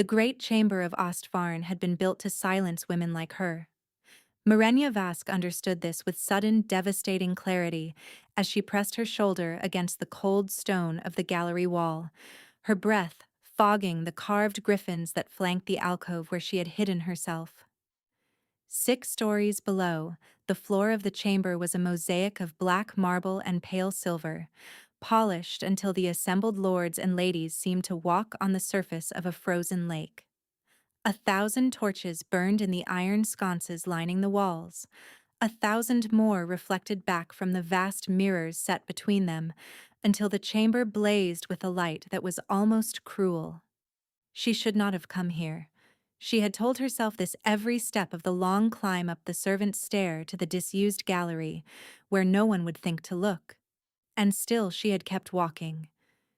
The great chamber of Ostvarn had been built to silence women like her. Marenya Vask understood this with sudden, devastating clarity as she pressed her shoulder against the cold stone of the gallery wall, her breath fogging the carved griffins that flanked the alcove where she had hidden herself. 6 stories below, the floor of the chamber was a mosaic of black marble and pale silver, polished until the assembled lords and ladies seemed to walk on the surface of a frozen lake. 1,000 torches burned in the iron sconces lining the walls. 1,000 more reflected back from the vast mirrors set between them, until the chamber blazed with a light that was almost cruel. She should not have come here. She had told herself this every step of the long climb up the servants' stair to the disused gallery, where no one would think to look. And still she had kept walking,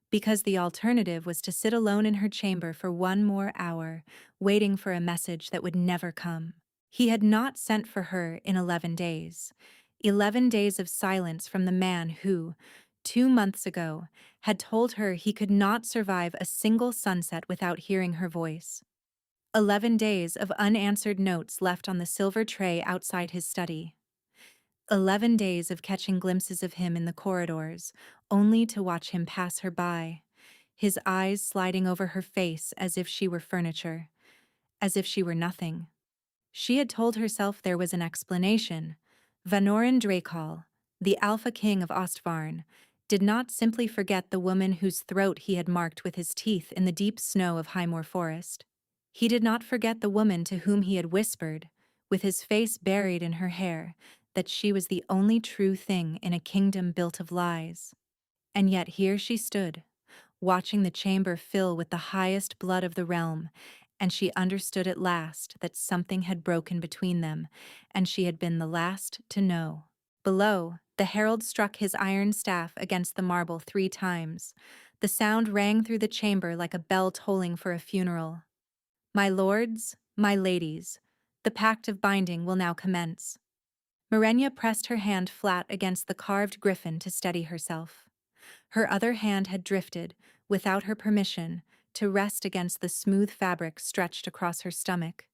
because the alternative was to sit alone in her chamber for 1 more hour, waiting for a message that would never come. He had not sent for her in 11 days. 11 days of silence from the man who, 2 months ago, had told her he could not survive a single sunset without hearing her voice. 11 days of unanswered notes left on the silver tray outside his study. 11 days of catching glimpses of him in the corridors, only to watch him pass her by, his eyes sliding over her face as if she were furniture, as if she were nothing. She had told herself there was an explanation. Vanoran Drakal, the Alpha King of Ostvarn, did not simply forget the woman whose throat he had marked with his teeth in the deep snow of Highmoor Forest. He did not forget the woman to whom he had whispered, with his face buried in her hair, that she was the only true thing in a kingdom built of lies. And yet here she stood, watching the chamber fill with the highest blood of the realm, and she understood at last that something had broken between them, and she had been the last to know. Below, the herald struck his iron staff against the marble 3 times. The sound rang through the chamber like a bell tolling for a funeral. My lords, my ladies, the pact of binding will now commence. Marenya pressed her hand flat against the carved griffin to steady herself. Her other hand had drifted, without her permission, to rest against the smooth fabric stretched across her stomach,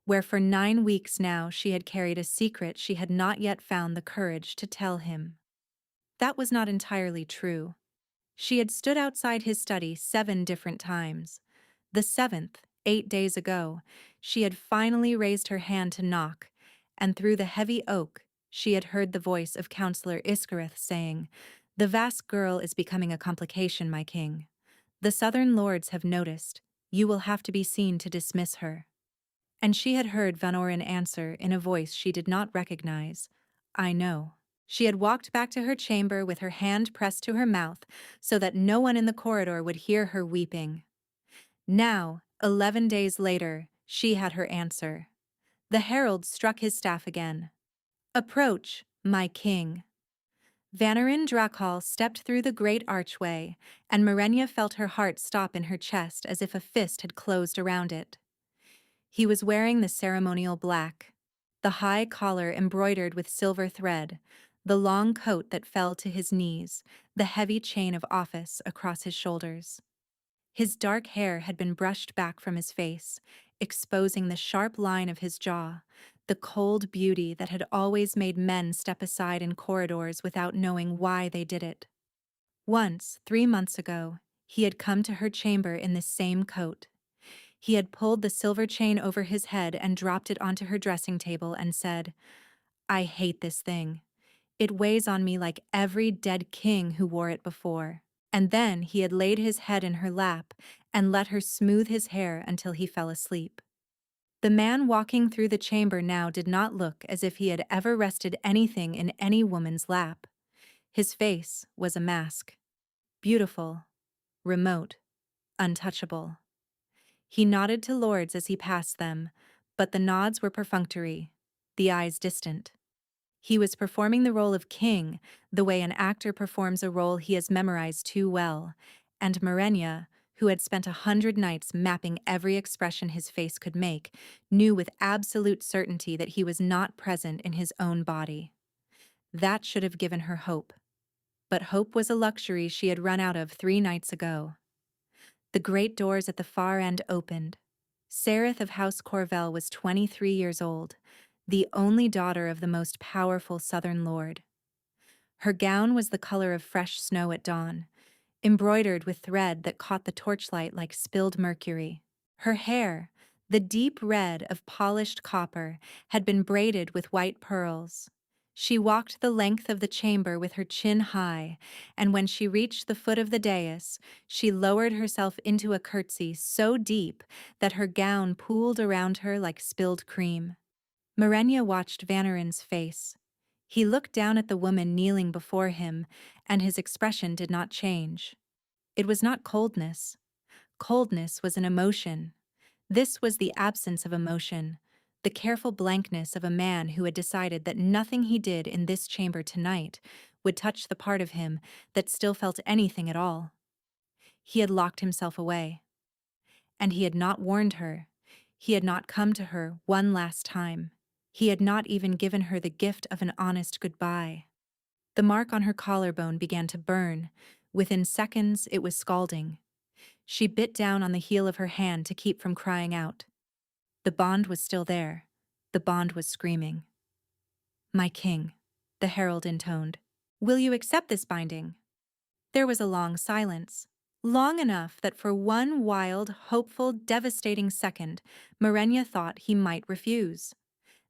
where for 9 weeks now she had carried a secret she had not yet found the courage to tell him. That was not entirely true. She had stood outside his study 7 different times. The 7th, 8 days ago, she had finally raised her hand to knock, and through the heavy oak, she had heard the voice of Counselor Iskareth saying, "The Vask girl is becoming a complication, my king. The southern lords have noticed. You will have to be seen to dismiss her." And she had heard Vanoran answer in a voice she did not recognize, "I know." She had walked back to her chamber with her hand pressed to her mouth so that no one in the corridor would hear her weeping. Now, 11 days later, she had her answer. The herald struck his staff again. "Approach, my king." Vanoran Drakal stepped through the great archway, and Marenya felt her heart stop in her chest as if a fist had closed around it. He was wearing the ceremonial black, the high collar embroidered with silver thread, the long coat that fell to his knees, the heavy chain of office across his shoulders. His dark hair had been brushed back from his face, exposing the sharp line of his jaw, the cold beauty that had always made men step aside in corridors without knowing why they did it. Once, 3 months ago, he had come to her chamber in this same coat. He had pulled the silver chain over his head and dropped it onto her dressing table and said, "I hate this thing. It weighs on me like every dead king who wore it before." And then he had laid his head in her lap and let her smooth his hair until he fell asleep. The man walking through the chamber now did not look as if he had ever rested anything in any woman's lap. His face was a mask. Beautiful, remote, untouchable. He nodded to lords as he passed them, but the nods were perfunctory, the eyes distant. He was performing the role of king the way an actor performs a role he has memorized too well, and Marenya, who had spent 100 nights mapping every expression his face could make, knew with absolute certainty that he was not present in his own body. That should have given her hope. But hope was a luxury she had run out of 3 nights ago. The great doors at the far end opened. Sereth of House Corvell was 23 years old, the only daughter of the most powerful southern lord. Her gown was the color of fresh snow at dawn, embroidered with thread that caught the torchlight like spilled mercury. Her hair, the deep red of polished copper, had been braided with white pearls. She walked the length of the chamber with her chin high, and when she reached the foot of the dais, she lowered herself into a curtsy so deep that her gown pooled around her like spilled cream. Marenya watched Vanarin's face. He looked down at the woman kneeling before him, and his expression did not change. It was not coldness. Coldness was an emotion. This was the absence of emotion, the careful blankness of a man who had decided that nothing he did in this chamber tonight would touch the part of him that still felt anything at all. He had locked himself away. And he had not warned her. He had not come to her one last time. He had not even given her the gift of an honest goodbye. The mark on her collarbone began to burn. Within seconds, it was scalding. She bit down on the heel of her hand to keep from crying out. The bond was still there. The bond was screaming. "My king," the herald intoned. "Will you accept this binding?" There was a long silence. Long enough that for one wild, hopeful, devastating second, Marenya thought he might refuse.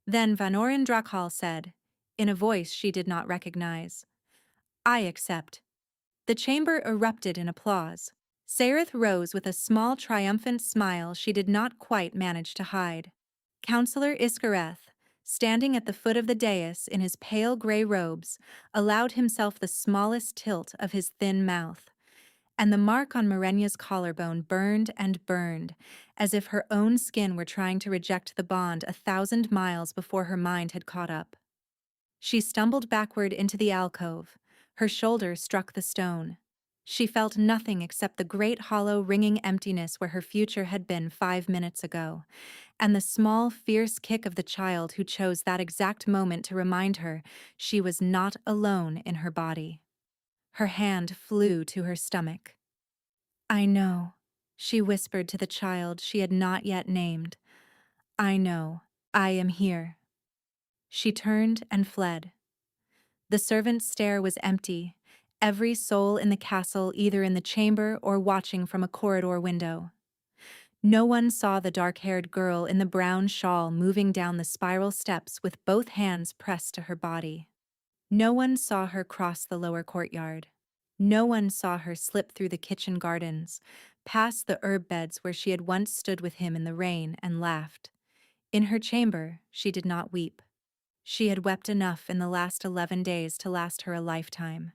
Then Vanorin Drakhal said, in a voice she did not recognize, "I accept." The chamber erupted in applause. Sereth rose with a small triumphant smile she did not quite manage to hide. Counselor Iskareth, standing at the foot of the dais in his pale gray robes, allowed himself the smallest tilt of his thin mouth, and the mark on Marenya's collarbone burned and burned, as if her own skin were trying to reject the bond 1,000 miles before her mind had caught up. She stumbled backward into the alcove. Her shoulder struck the stone. She felt nothing except the great hollow ringing emptiness where her future had been 5 minutes ago, and the small fierce kick of the child who chose that exact moment to remind her she was not alone in her body. Her hand flew to her stomach. "I know," she whispered to the child she had not yet named. "I know. I am here." She turned and fled. The servant's stair was empty, every soul in the castle either in the chamber or watching from a corridor window. No one saw the dark-haired girl in the brown shawl moving down the spiral steps with both hands pressed to her body. No one saw her cross the lower courtyard. No one saw her slip through the kitchen gardens, past the herb beds where she had once stood with him in the rain and laughed. In her chamber, she did not weep. She had wept enough in the last 11 days to last her a lifetime.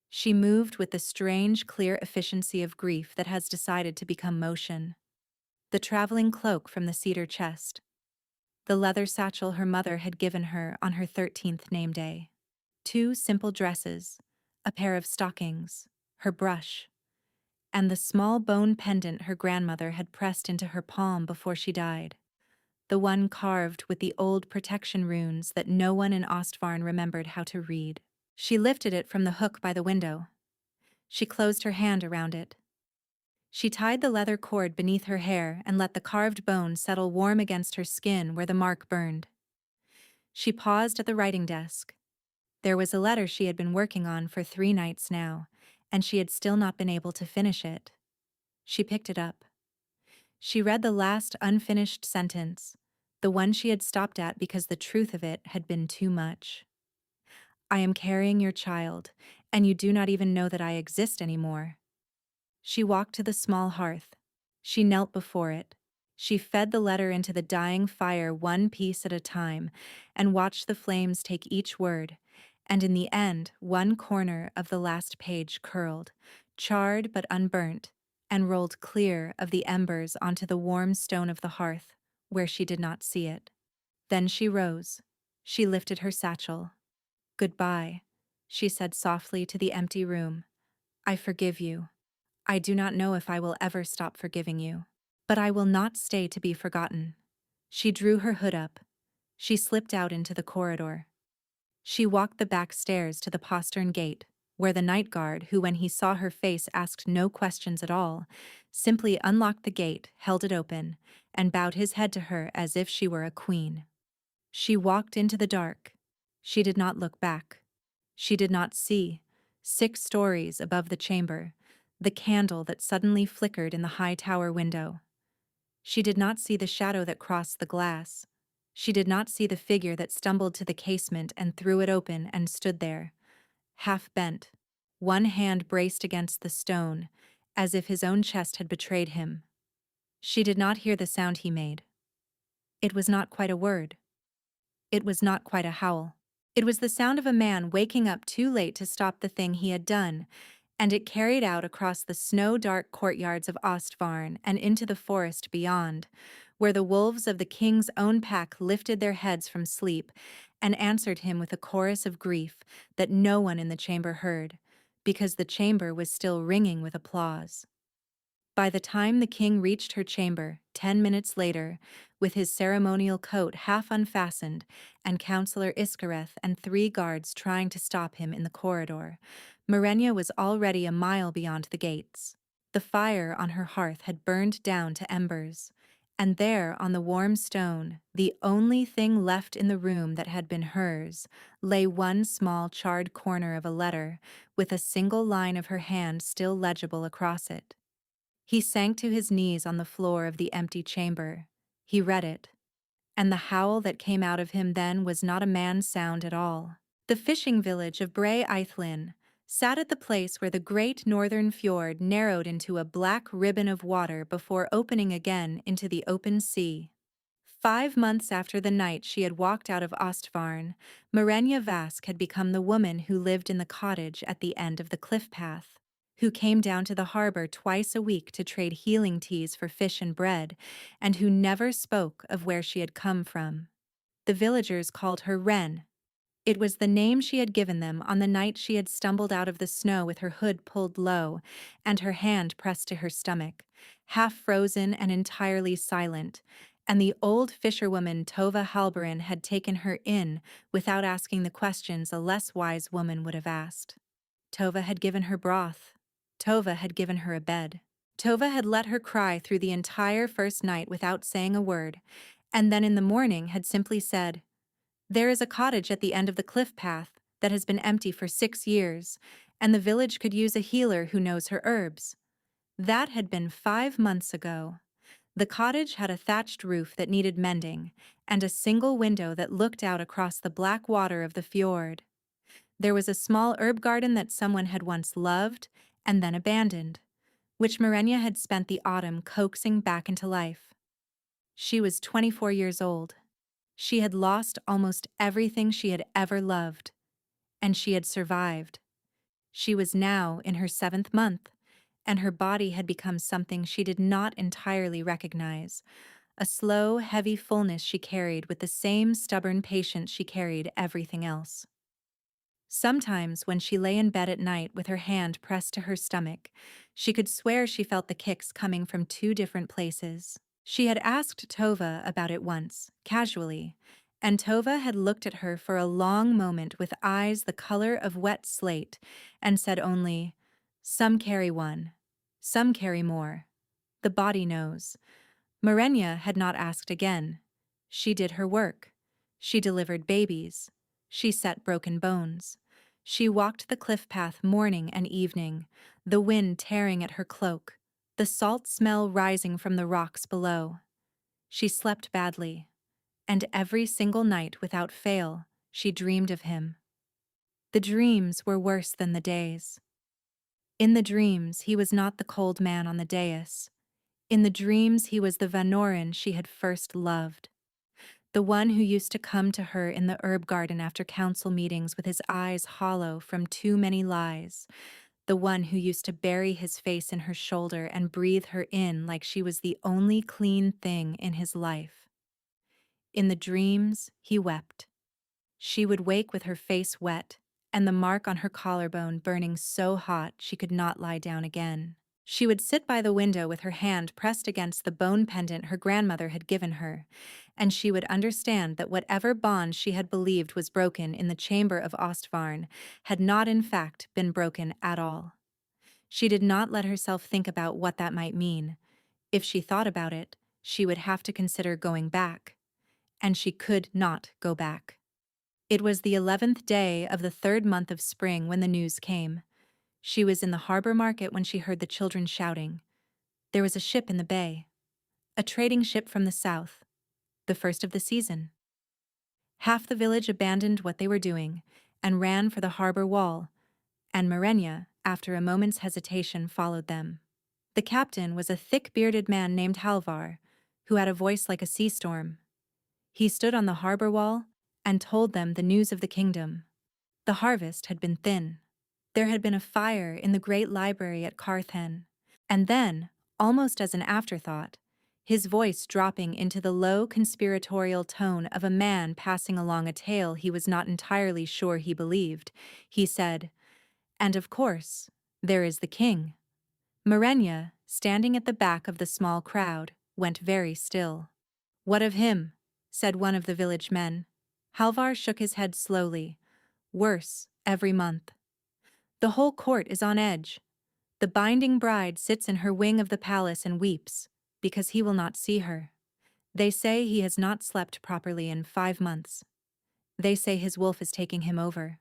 She moved with the strange, clear efficiency of grief that has decided to become motion. The traveling cloak from the cedar chest. The leather satchel her mother had given her on her 13th name day. 2 simple dresses, a pair of stockings, her brush, and the small bone pendant her grandmother had pressed into her palm before she died. The one carved with the old protection runes that no one in Ostvarn remembered how to read. She lifted it from the hook by the window. She closed her hand around it. She tied the leather cord beneath her hair and let the carved bone settle warm against her skin where the mark burned. She paused at the writing desk. There was a letter she had been working on for 3 nights now, and she had still not been able to finish it. She picked it up. She read the last unfinished sentence, the one she had stopped at because the truth of it had been too much. "I am carrying your child, and you do not even know that I exist anymore." She walked to the small hearth. She knelt before it. She fed the letter into the dying fire one piece at a time and watched the flames take each word, and in the end, one corner of the last page curled, charred but unburnt, and rolled clear of the embers onto the warm stone of the hearth, where she did not see it. Then she rose. She lifted her satchel. "Goodbye," she said softly to the empty room. "I forgive you. I do not know if I will ever stop forgiving you. But I will not stay to be forgotten." She drew her hood up. She slipped out into the corridor. She walked the back stairs to the postern gate, where the night guard, who when he saw her face asked no questions at all, simply unlocked the gate, held it open, and bowed his head to her as if she were a queen. She walked into the dark. She did not look back. She did not see, 6 stories above the chamber, the candle that suddenly flickered in the high tower window. She did not see the shadow that crossed the glass. She did not see the figure that stumbled to the casement and threw it open and stood there, half bent, one hand braced against the stone, as if his own chest had betrayed him. She did not hear the sound he made. It was not quite a word. It was not quite a howl. It was the sound of a man waking up too late to stop the thing he had done, and it carried out across the snow-dark courtyards of Ostvarn and into the forest beyond, where the wolves of the king's own pack lifted their heads from sleep and answered him with a chorus of grief that no one in the chamber heard, because the chamber was still ringing with applause. By the time the king reached her chamber, 10 minutes later, with his ceremonial coat half unfastened and Counselor Iskareth and 3 guards trying to stop him in the corridor, Marenya was already a mile beyond the gates. The fire on her hearth had burned down to embers, and there on the warm stone, the only thing left in the room that had been hers, lay one small charred corner of a letter, with a single line of her hand still legible across it. He sank to his knees on the floor of the empty chamber. He read it. And the howl that came out of him then was not a man's sound at all. The fishing village of Bray Eithlin sat at the place where the great northern fjord narrowed into a black ribbon of water before opening again into the open sea. 5 months after the night she had walked out of Ostvarn, Marenya Vask had become the woman who lived in the cottage at the end of the cliff path, who came down to the harbor twice a week to trade healing teas for fish and bread, and who never spoke of where she had come from. The villagers called her Wren. It was the name she had given them on the night she had stumbled out of the snow with her hood pulled low and her hand pressed to her stomach, half frozen and entirely silent, and the old fisherwoman Tova Halberin had taken her in without asking the questions a less wise woman would have asked. Tova had given her broth. Tova had given her a bed. Tova had let her cry through the entire first night without saying a word, and then in the morning had simply said, "There is a cottage at the end of the cliff path that has been empty for 6 years, and the village could use a healer who knows her herbs." That had been 5 months ago. The cottage had a thatched roof that needed mending, and a single window that looked out across the black water of the fjord. There was a small herb garden that someone had once loved and then abandoned, which Marenya had spent the autumn coaxing back into life. She was 24 years old. She had lost almost everything she had ever loved, and she had survived. She was now in her 7th month, and her body had become something she did not entirely recognize, a slow, heavy fullness she carried with the same stubborn patience she carried everything else. Sometimes, when she lay in bed at night with her hand pressed to her stomach, she could swear she felt the kicks coming from 2 different places. She had asked Tova about it once, casually, and Tova had looked at her for a long moment with eyes the color of wet slate and said only, "Some carry one. Some carry more. The body knows." Marenya had not asked again. She did her work. She delivered babies. She set broken bones. She walked the cliff path morning and evening, the wind tearing at her cloak, the salt smell rising from the rocks below. She slept badly, and every single night without fail, she dreamed of him. The dreams were worse than the days. In the dreams, he was not the cold man on the dais. In the dreams, he was the Vanoran she had first loved. The one who used to come to her in the herb garden after council meetings with his eyes hollow from too many lies. The one who used to bury his face in her shoulder and breathe her in like she was the only clean thing in his life. In the dreams, he wept. She would wake with her face wet, and the mark on her collarbone burning so hot she could not lie down again. She would sit by the window with her hand pressed against the bone pendant her grandmother had given her, and she would understand that whatever bond she had believed was broken in the chamber of Ostvarn had not in fact been broken at all. She did not let herself think about what that might mean. If she thought about it, she would have to consider going back, and she could not go back. It was the 11th day of the 3rd month of spring when the news came. She was in the harbor market when she heard the children shouting. There was a ship in the bay. A trading ship from the south. The first of the season. Half the village abandoned what they were doing and ran for the harbor wall, and Marenya, after a moment's hesitation, followed them. The captain was a thick-bearded man named Halvar, who had a voice like a sea storm. He stood on the harbor wall and told them the news of the kingdom. The harvest had been thin. There had been a fire in the great library at Carthen, and then, almost as an afterthought, his voice dropping into the low conspiratorial tone of a man passing along a tale he was not entirely sure he believed, he said, "And of course, there is the king." Marenya, standing at the back of the small crowd, went very still. "What of him?" said one of the village men. Halvar shook his head slowly. "Worse, every month. The whole court is on edge. The binding bride sits in her wing of the palace and weeps, because he will not see her. They say he has not slept properly in 5 months. They say his wolf is taking him over.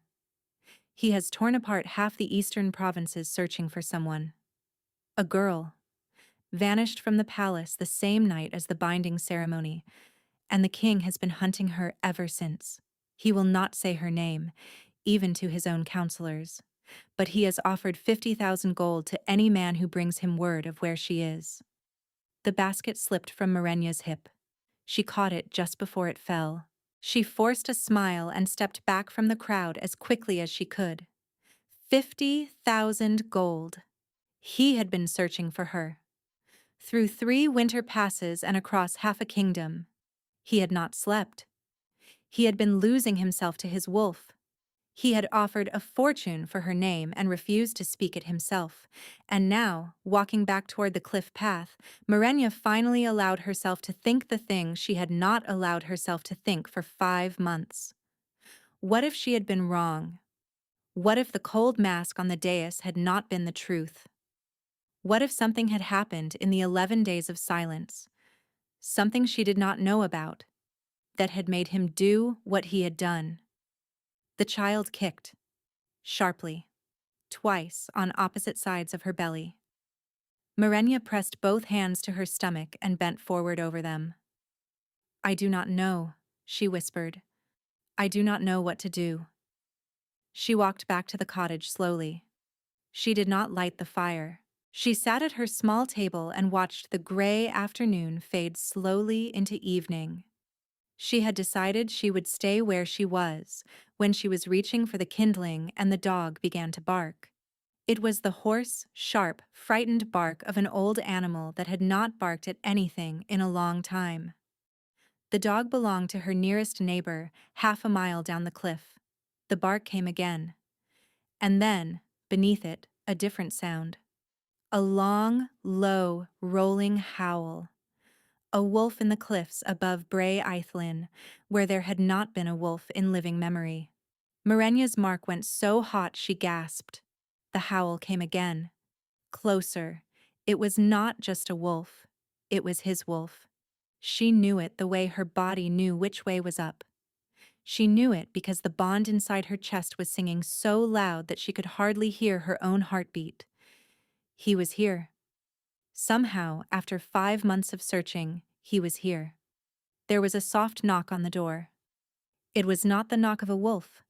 He has torn apart half the eastern provinces searching for someone. A girl vanished from the palace the same night as the binding ceremony, and the king has been hunting her ever since. He will not say her name, even to his own counselors, but he has offered 50,000 gold to any man who brings him word of where she is." The basket slipped from Marenya's hip. She caught it just before it fell. She forced a smile and stepped back from the crowd as quickly as she could. 50,000 gold. He had been searching for her. Through 3 winter passes and across half a kingdom. He had not slept. He had been losing himself to his wolf. He had offered a fortune for her name and refused to speak it himself. And now, walking back toward the cliff path, Marenya finally allowed herself to think the thing she had not allowed herself to think for 5 months. What if she had been wrong? What if the cold mask on the dais had not been the truth? What if something had happened in the 11 days of silence? Something she did not know about, that had made him do what he had done. The child kicked, sharply, twice on opposite sides of her belly. Marenya pressed both hands to her stomach and bent forward over them. "I do not know," she whispered. "I do not know what to do." She walked back to the cottage slowly. She did not light the fire. She sat at her small table and watched the gray afternoon fade slowly into evening. She had decided she would stay where she was when she was reaching for the kindling and the dog began to bark. It was the hoarse, sharp, frightened bark of an old animal that had not barked at anything in a long time. The dog belonged to her nearest neighbor, half a mile down the cliff. The bark came again. And then, beneath it, a different sound. A long, low, rolling howl. A wolf in the cliffs above Bray Eithlin, where there had not been a wolf in living memory. Marenya's mark went so hot she gasped. The howl came again. Closer. It was not just a wolf. It was his wolf. She knew it the way her body knew which way was up. She knew it because the bond inside her chest was singing so loud that she could hardly hear her own heartbeat. He was here. Somehow, after 5 months of searching, he was here. There was a soft knock on the door. It was not the knock of a wolf.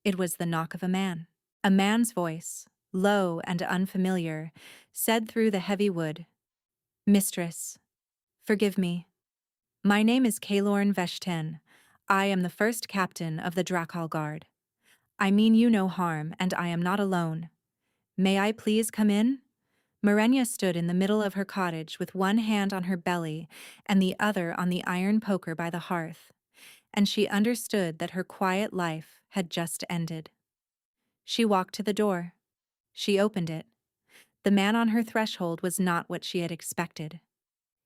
It was the knock of a man. A man's voice, low and unfamiliar, said through the heavy wood, "Mistress, forgive me. My name is Kalorn Veshten. I am the first captain of the Drakal Guard. I mean you no harm, and I am not alone. May I please come in?" Marenya stood in the middle of her cottage with one hand on her belly and the other on the iron poker by the hearth, and she understood that her quiet life had just ended. She walked to the door. She opened it. The man on her threshold was not what she had expected.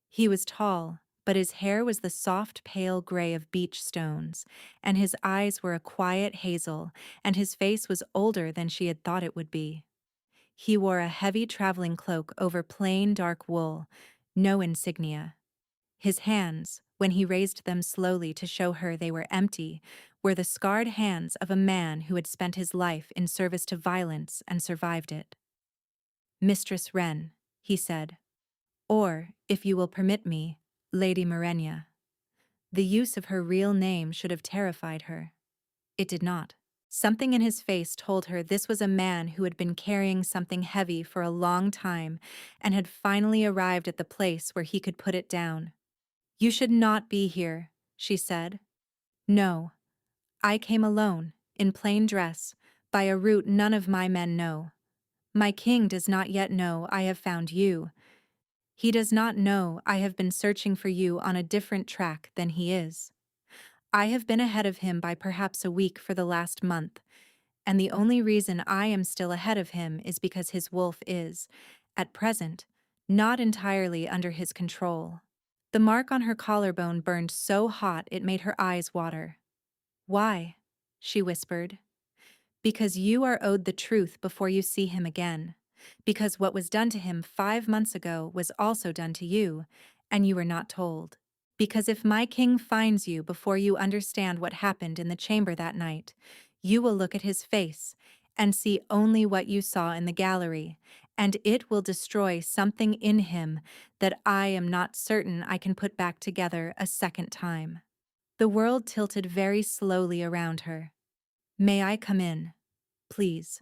He was tall, but his hair was the soft pale gray of beach stones, and his eyes were a quiet hazel, and his face was older than she had thought it would be. He wore a heavy traveling cloak over plain dark wool, no insignia. His hands, when he raised them slowly to show her they were empty, were the scarred hands of a man who had spent his life in service to violence and survived it. "Mistress Wren," he said. "Or, if you will permit me, Lady Morenia." The use of her real name should have terrified her. It did not. Something in his face told her this was a man who had been carrying something heavy for a long time and had finally arrived at the place where he could put it down. "You should not be here," she said. "No. I came alone, in plain dress, by a route none of my men know. My king does not yet know I have found you. He does not know I have been searching for you on a different track than he is. I have been ahead of him by perhaps a week for the last month, and the only reason I am still ahead of him is because his wolf is, at present, not entirely under his control." The mark on her collarbone burned so hot it made her eyes water. "Why?" she whispered. "Because you are owed the truth before you see him again. Because what was done to him 5 months ago was also done to you, and you were not told. Because if my king finds you before you understand what happened in the chamber that night, you will look at his face and see only what you saw in the gallery, and it will destroy something in him that I am not certain I can put back together a second time." The world tilted very slowly around her. "May I come in, please?"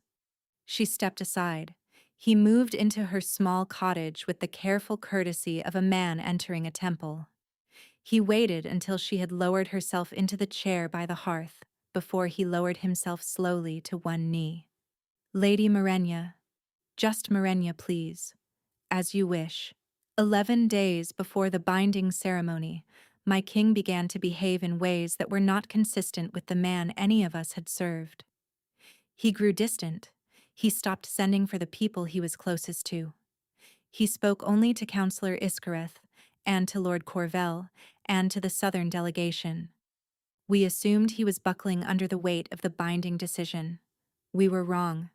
She stepped aside. He moved into her small cottage with the careful courtesy of a man entering a temple. He waited until she had lowered herself into the chair by the hearth, before he lowered himself slowly to one knee. "Lady Morenia, just Morenia, please. As you wish." 11 days before the binding ceremony, my king began to behave in ways that were not consistent with the man any of us had served. He grew distant. He stopped sending for the people he was closest to. He spoke only to Councillor Iskareth and to Lord Corvell and to the southern delegation. We assumed he was buckling under the weight of the binding decision. We were wrong.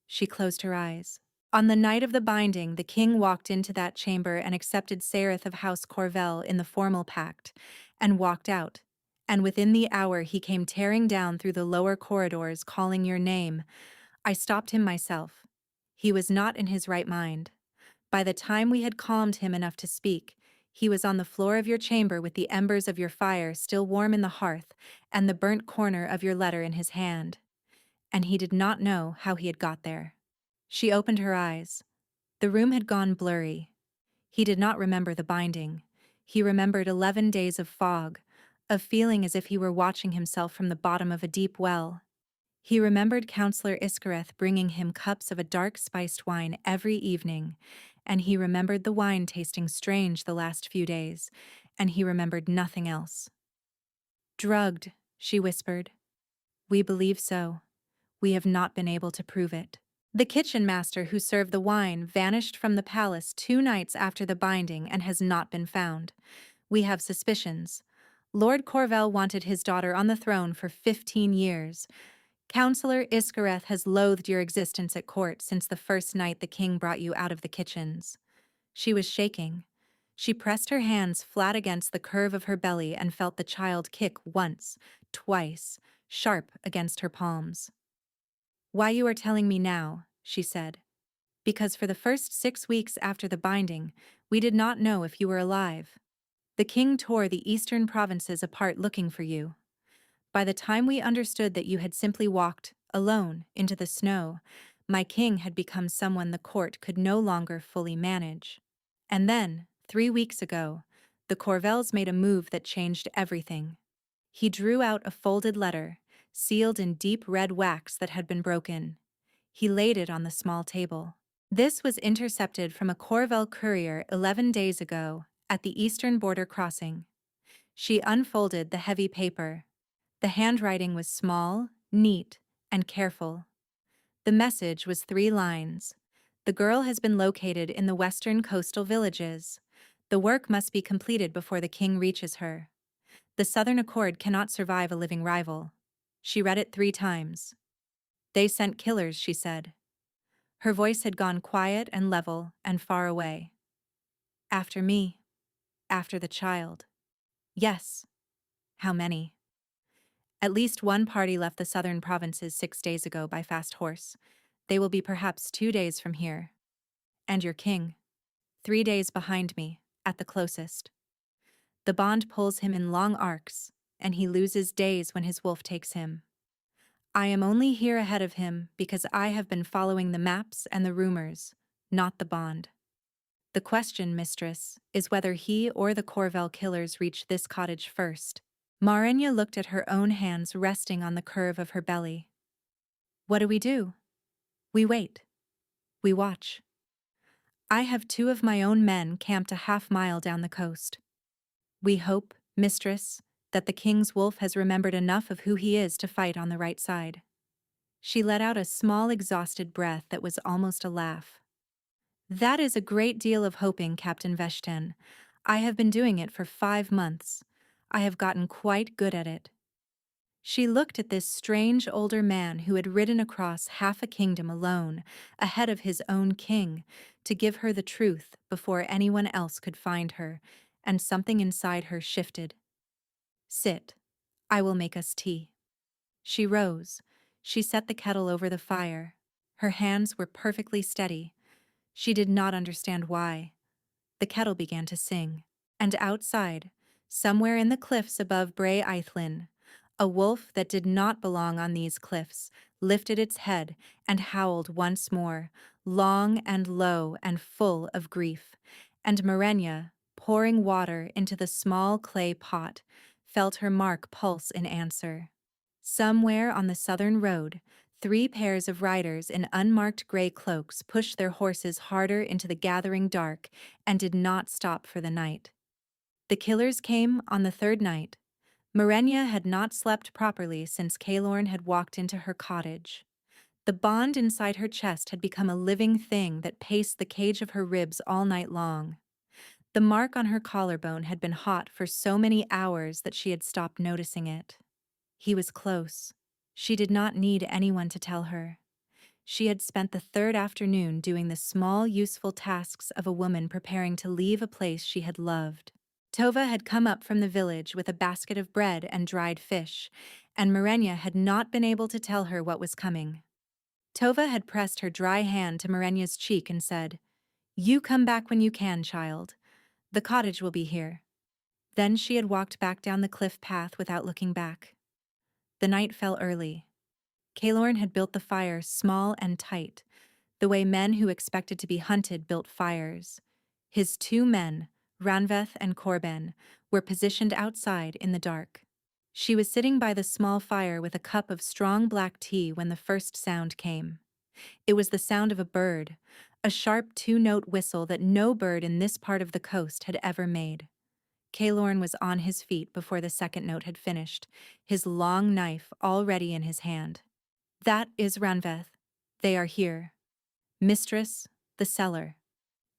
She closed her eyes. On the night of the binding, the king walked into that chamber and accepted Sereth of House Corvell in the formal pact, and walked out. And within the hour he came tearing down through the lower corridors, calling your name. I stopped him myself. He was not in his right mind. By the time we had calmed him enough to speak, he was on the floor of your chamber with the embers of your fire still warm in the hearth and the burnt corner of your letter in his hand. And he did not know how he had got there. She opened her eyes. The room had gone blurry. He did not remember the binding. He remembered 11 days of fog, of feeling as if he were watching himself from the bottom of a deep well. He remembered Councillor Iskareth bringing him cups of a dark spiced wine every evening, and he remembered the wine tasting strange the last few days, and he remembered nothing else. "Drugged," she whispered. "We believe so. We have not been able to prove it." The kitchen master who served the wine vanished from the palace 2 nights after the binding and has not been found. We have suspicions. Lord Corvell wanted his daughter on the throne for 15 years. Councillor Iskareth has loathed your existence at court since the first night the king brought you out of the kitchens. She was shaking. She pressed her hands flat against the curve of her belly and felt the child kick once, twice, sharp against her palms. "Why you are telling me now," she said. "Because for the first 6 weeks after the binding, we did not know if you were alive. The king tore the eastern provinces apart looking for you. By the time we understood that you had simply walked, alone, into the snow, my king had become someone the court could no longer fully manage. And then, 3 weeks ago, the Corvells made a move that changed everything. He drew out a folded letter, sealed in deep red wax that had been broken. He laid it on the small table. This was intercepted from a Corvell courier 11 days ago, at the eastern border crossing. She unfolded the heavy paper. The handwriting was small, neat, and careful. The message was 3 lines. The girl has been located in the western coastal villages. The work must be completed before the king reaches her. The Southern Accord cannot survive a living rival. She read it 3 times. "They sent killers," she said. Her voice had gone quiet and level and far away. "After me. After the child. Yes. How many? At least one party left the southern provinces 6 days ago by fast horse. They will be perhaps 2 days from here. And your king? 3 days behind me, at the closest. The bond pulls him in long arcs, and he loses days when his wolf takes him. I am only here ahead of him because I have been following the maps and the rumors, not the bond. The question, mistress, is whether he or the Corvel killers reach this cottage first. Marenya looked at her own hands resting on the curve of her belly. What do we do? We wait. We watch. I have 2 of my own men camped a half-mile down the coast. We hope, mistress, that the king's wolf has remembered enough of who he is to fight on the right side. She let out a small exhausted breath that was almost a laugh. That is a great deal of hoping, Captain Veshten. I have been doing it for 5 months. I have gotten quite good at it. She looked at this strange older man who had ridden across half a kingdom alone, ahead of his own king, to give her the truth before anyone else could find her, and something inside her shifted. Sit. I will make us tea. She rose. She set the kettle over the fire. Her hands were perfectly steady. She did not understand why. The kettle began to sing. And outside, somewhere in the cliffs above Bray Eithlin, a wolf that did not belong on these cliffs lifted its head and howled once more, long and low and full of grief, and Marenya, pouring water into the small clay pot, felt her mark pulse in answer. Somewhere on the southern road, 3 pairs of riders in unmarked gray cloaks pushed their horses harder into the gathering dark and did not stop for the night. The killers came on the 3rd night. Marenya had not slept properly since Caelorn had walked into her cottage. The bond inside her chest had become a living thing that paced the cage of her ribs all night long. The mark on her collarbone had been hot for so many hours that she had stopped noticing it. He was close. She did not need anyone to tell her. She had spent the 3rd afternoon doing the small, useful tasks of a woman preparing to leave a place she had loved. Tova had come up from the village with a basket of bread and dried fish, and Marenya had not been able to tell her what was coming. Tova had pressed her dry hand to Marenya's cheek and said, "You come back when you can, child. The cottage will be here." Then she had walked back down the cliff path without looking back. The night fell early. Caelorn had built the fire small and tight, the way men who expected to be hunted built fires. His 2 men, Ranveth and Corben, were positioned outside in the dark. She was sitting by the small fire with a cup of strong black tea when the first sound came. It was the sound of a bird, a sharp 2-note whistle that no bird in this part of the coast had ever made. Caelorn was on his feet before the 2nd note had finished, his long knife already in his hand. "That is Ranveth. They are here. Mistress, the cellar.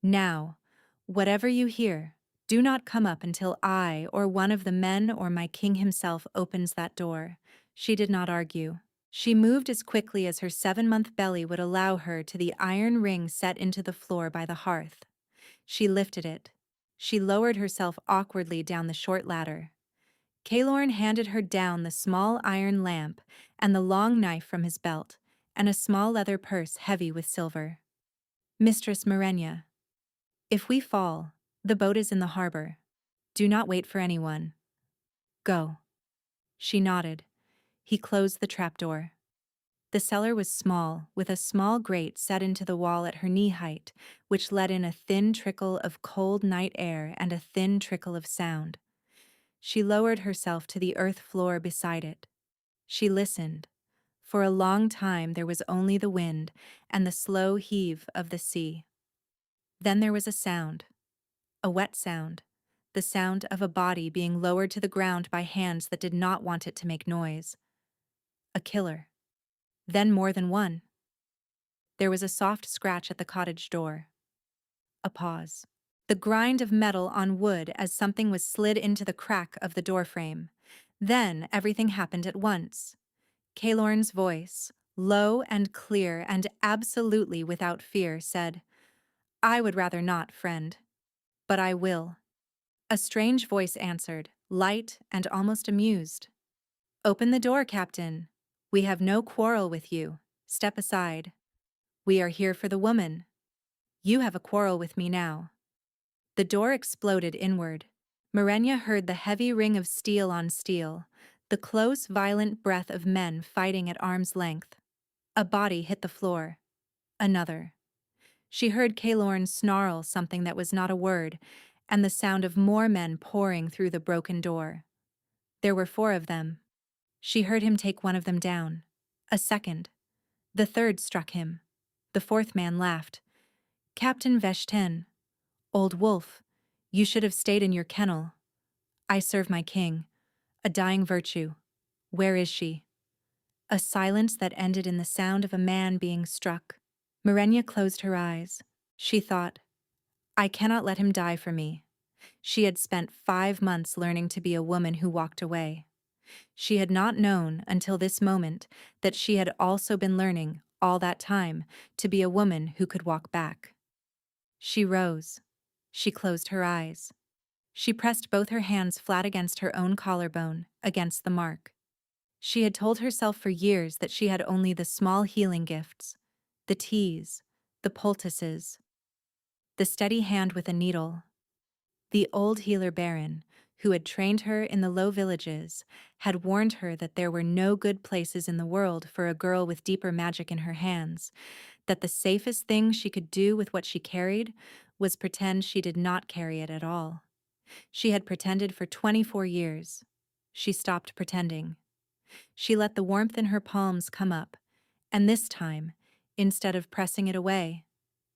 Now, whatever you hear, do not come up until I or one of the men or my king himself opens that door." She did not argue. She moved as quickly as her 7-month belly would allow her to the iron ring set into the floor by the hearth. She lifted it. She lowered herself awkwardly down the short ladder. Caelorn handed her down the small iron lamp and the long knife from his belt, and a small leather purse heavy with silver. "Mistress Marenya, if we fall, the boat is in the harbor. Do not wait for anyone. Go." She nodded. He closed the trapdoor. The cellar was small, with a small grate set into the wall at her knee height, which let in a thin trickle of cold night air and a thin trickle of sound. She lowered herself to the earth floor beside it. She listened. For a long time there was only the wind and the slow heave of the sea. Then there was a sound. A wet sound. The sound of a body being lowered to the ground by hands that did not want it to make noise. A killer. Then more than one. There was a soft scratch at the cottage door. A pause. The grind of metal on wood as something was slid into the crack of the doorframe. Then everything happened at once. Caelorn's voice, low and clear and absolutely without fear, said, "I would rather not, friend. But I will." A strange voice answered, light and almost amused. "Open the door, Captain. We have no quarrel with you. Step aside. We are here for the woman. You have a quarrel with me now." The door exploded inward. Mirenya heard the heavy ring of steel on steel, the close, violent breath of men fighting at arm's length. A body hit the floor. Another. She heard Caelorn snarl something that was not a word, and the sound of more men pouring through the broken door. There were 4 of them. She heard him take one of them down. A second. The third struck him. The 4th man laughed. "Captain Veshten, old wolf, you should have stayed in your kennel. I serve my king. A dying virtue. Where is she?" A silence that ended in the sound of a man being struck. Mirenya closed her eyes. She thought, I cannot let him die for me. She had spent 5 months learning to be a woman who walked away. She had not known until this moment that she had also been learning, all that time, to be a woman who could walk back. She rose. She closed her eyes. She pressed both her hands flat against her own collarbone, against the mark. She had told herself for years that she had only the small healing gifts, the teas, the poultices, the steady hand with a needle. The old healer Baron, who had trained her in the low villages, had warned her that there were no good places in the world for a girl with deeper magic in her hands, that the safest thing she could do with what she carried was pretend she did not carry it at all. She had pretended for 24 years. She stopped pretending. She let the warmth in her palms come up, and this time, instead of pressing it away,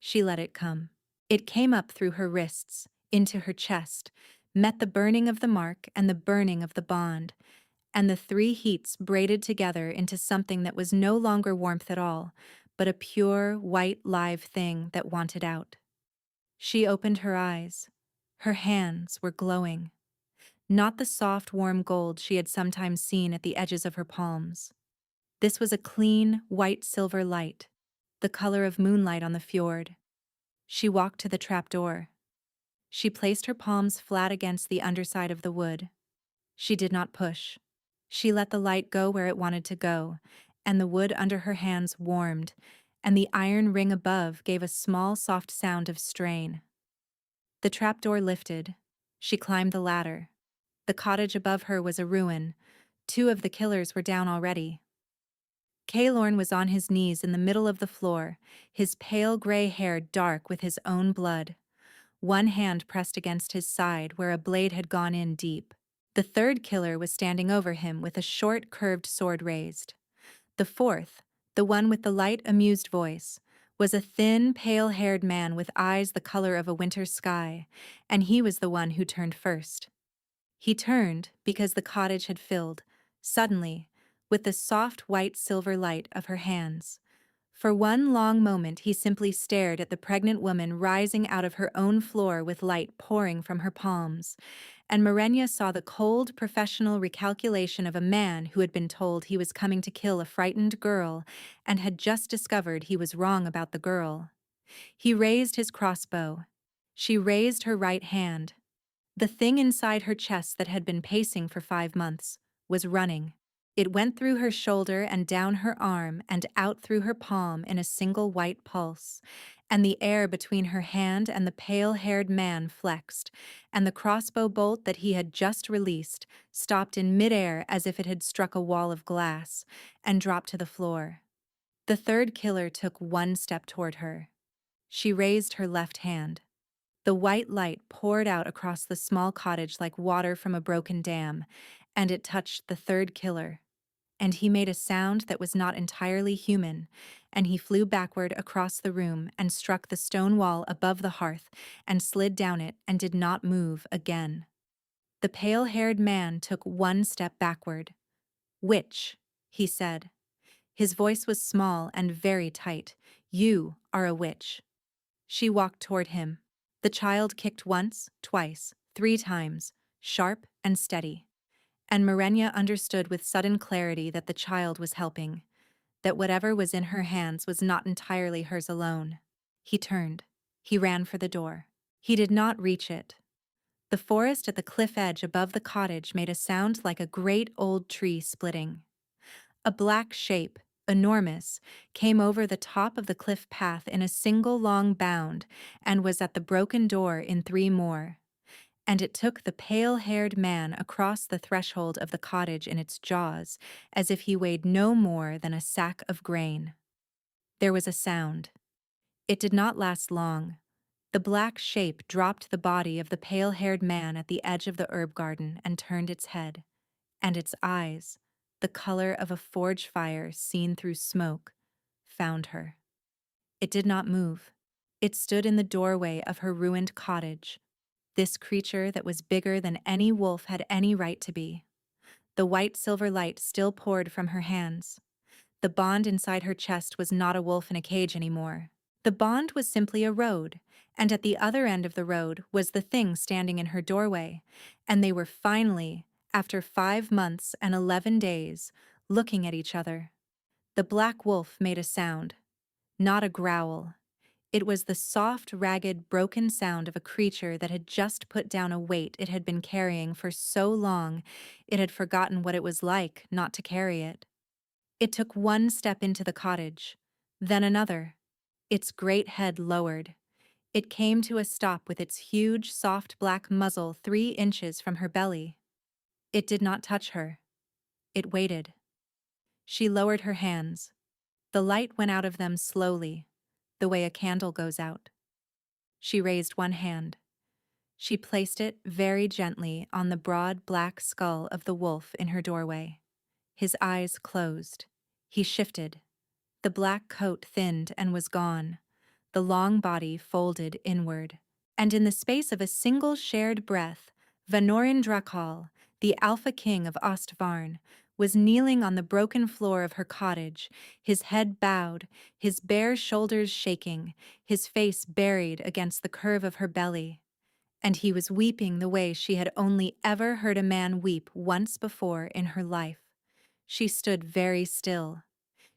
she let it come. It came up through her wrists, into her chest, met the burning of the mark and the burning of the bond, and the 3 heats braided together into something that was no longer warmth at all, but a pure, white, live thing that wanted out. She opened her eyes. Her hands were glowing. Not the soft, warm gold she had sometimes seen at the edges of her palms. This was a clean, white-silver light, the color of moonlight on the fjord. She walked to the trapdoor. She placed her palms flat against the underside of the wood. She did not push. She let the light go where it wanted to go, and the wood under her hands warmed, and the iron ring above gave a small, soft sound of strain. The trapdoor lifted. She climbed the ladder. The cottage above her was a ruin. 2 of the killers were down already. Caelorn was on his knees in the middle of the floor, his pale gray hair dark with his own blood. One hand pressed against his side where a blade had gone in deep. The 3rd killer was standing over him with a short, curved sword raised. The 4th, the one with the light, amused voice, was a thin, pale-haired man with eyes the color of a winter sky, and he was the one who turned first. He turned because the cottage had filled, suddenly, with the soft white silver light of her hands. For one long moment he simply stared at the pregnant woman rising out of her own floor with light pouring from her palms, and Mirenya saw the cold, professional recalculation of a man who had been told he was coming to kill a frightened girl and had just discovered he was wrong about the girl. He raised his crossbow. She raised her right hand. The thing inside her chest that had been pacing for 5 months was running. It went through her shoulder and down her arm and out through her palm in a single white pulse, and the air between her hand and the pale-haired man flexed, and the crossbow bolt that he had just released stopped in midair as if it had struck a wall of glass, and dropped to the floor. The 3rd killer took 1 step toward her. She raised her left hand. The white light poured out across the small cottage like water from a broken dam, and it touched the 3rd killer. And he made a sound that was not entirely human, and he flew backward across the room and struck the stone wall above the hearth and slid down it and did not move again. The pale-haired man took 1 step backward. "Witch," he said. His voice was small and very tight. "You are a witch." She walked toward him. The child kicked once, twice, 3 times, sharp and steady. And Mirenya understood with sudden clarity that the child was helping, that whatever was in her hands was not entirely hers alone. He turned. He ran for the door. He did not reach it. The forest at the cliff edge above the cottage made a sound like a great old tree splitting. A black shape, enormous, came over the top of the cliff path in a single long bound and was at the broken door in 3 more. And it took the pale-haired man across the threshold of the cottage in its jaws, as if he weighed no more than a sack of grain. There was a sound. It did not last long. The black shape dropped the body of the pale-haired man at the edge of the herb garden and turned its head, and its eyes, the color of a forge fire seen through smoke, found her. It did not move. It stood in the doorway of her ruined cottage, this creature that was bigger than any wolf had any right to be. The white silver light still poured from her hands. The bond inside her chest was not a wolf in a cage anymore. The bond was simply a road, and at the other end of the road was the thing standing in her doorway, and they were finally, after 5 months and 11 days, looking at each other. The black wolf made a sound, not a growl. It was the soft, ragged, broken sound of a creature that had just put down a weight it had been carrying for so long it had forgotten what it was like not to carry it. It took 1 step into the cottage, then another. Its great head lowered. It came to a stop with its huge, soft black muzzle 3 inches from her belly. It did not touch her. It waited. She lowered her hands. The light went out of them slowly, the way a candle goes out. She raised one hand. She placed it very gently on the broad black skull of the wolf in her doorway. His eyes closed. He shifted. The black coat thinned and was gone. The long body folded inward. And in the space of a single shared breath, Vanorin Drakal, the Alpha King of Ostvarn, was kneeling on the broken floor of her cottage, his head bowed, his bare shoulders shaking, his face buried against the curve of her belly. And he was weeping the way she had only ever heard a man weep once before in her life. She stood very still.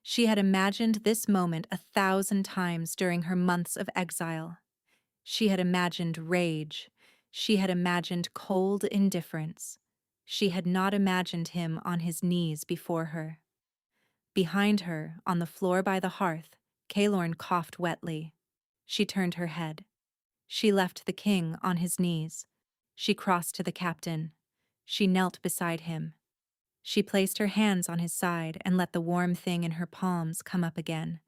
She had imagined this moment 1,000 times during her months of exile. She had imagined rage. She had imagined cold indifference. She had not imagined him on his knees before her. Behind her, on the floor by the hearth, Kalorn coughed wetly. She turned her head. She left the king on his knees. She crossed to the captain. She knelt beside him. She placed her hands on his side and let the warm thing in her palms come up again.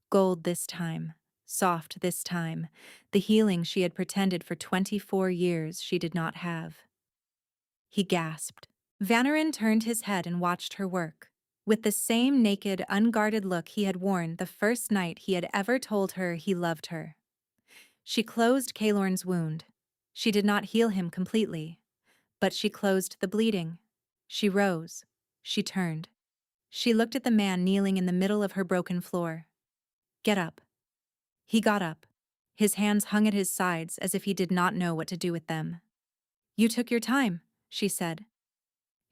Gold this time, soft this time, the healing she had pretended for 24 years she did not have. He gasped. Vanarin turned his head and watched her work. With the same naked, unguarded look he had worn the first night he had ever told her he loved her. She closed Kalorn's wound. She did not heal him completely, but she closed the bleeding. She rose. She turned. She looked at the man kneeling in the middle of her broken floor. Get up. He got up. His hands hung at his sides as if he did not know what to do with them. You took your time, she said.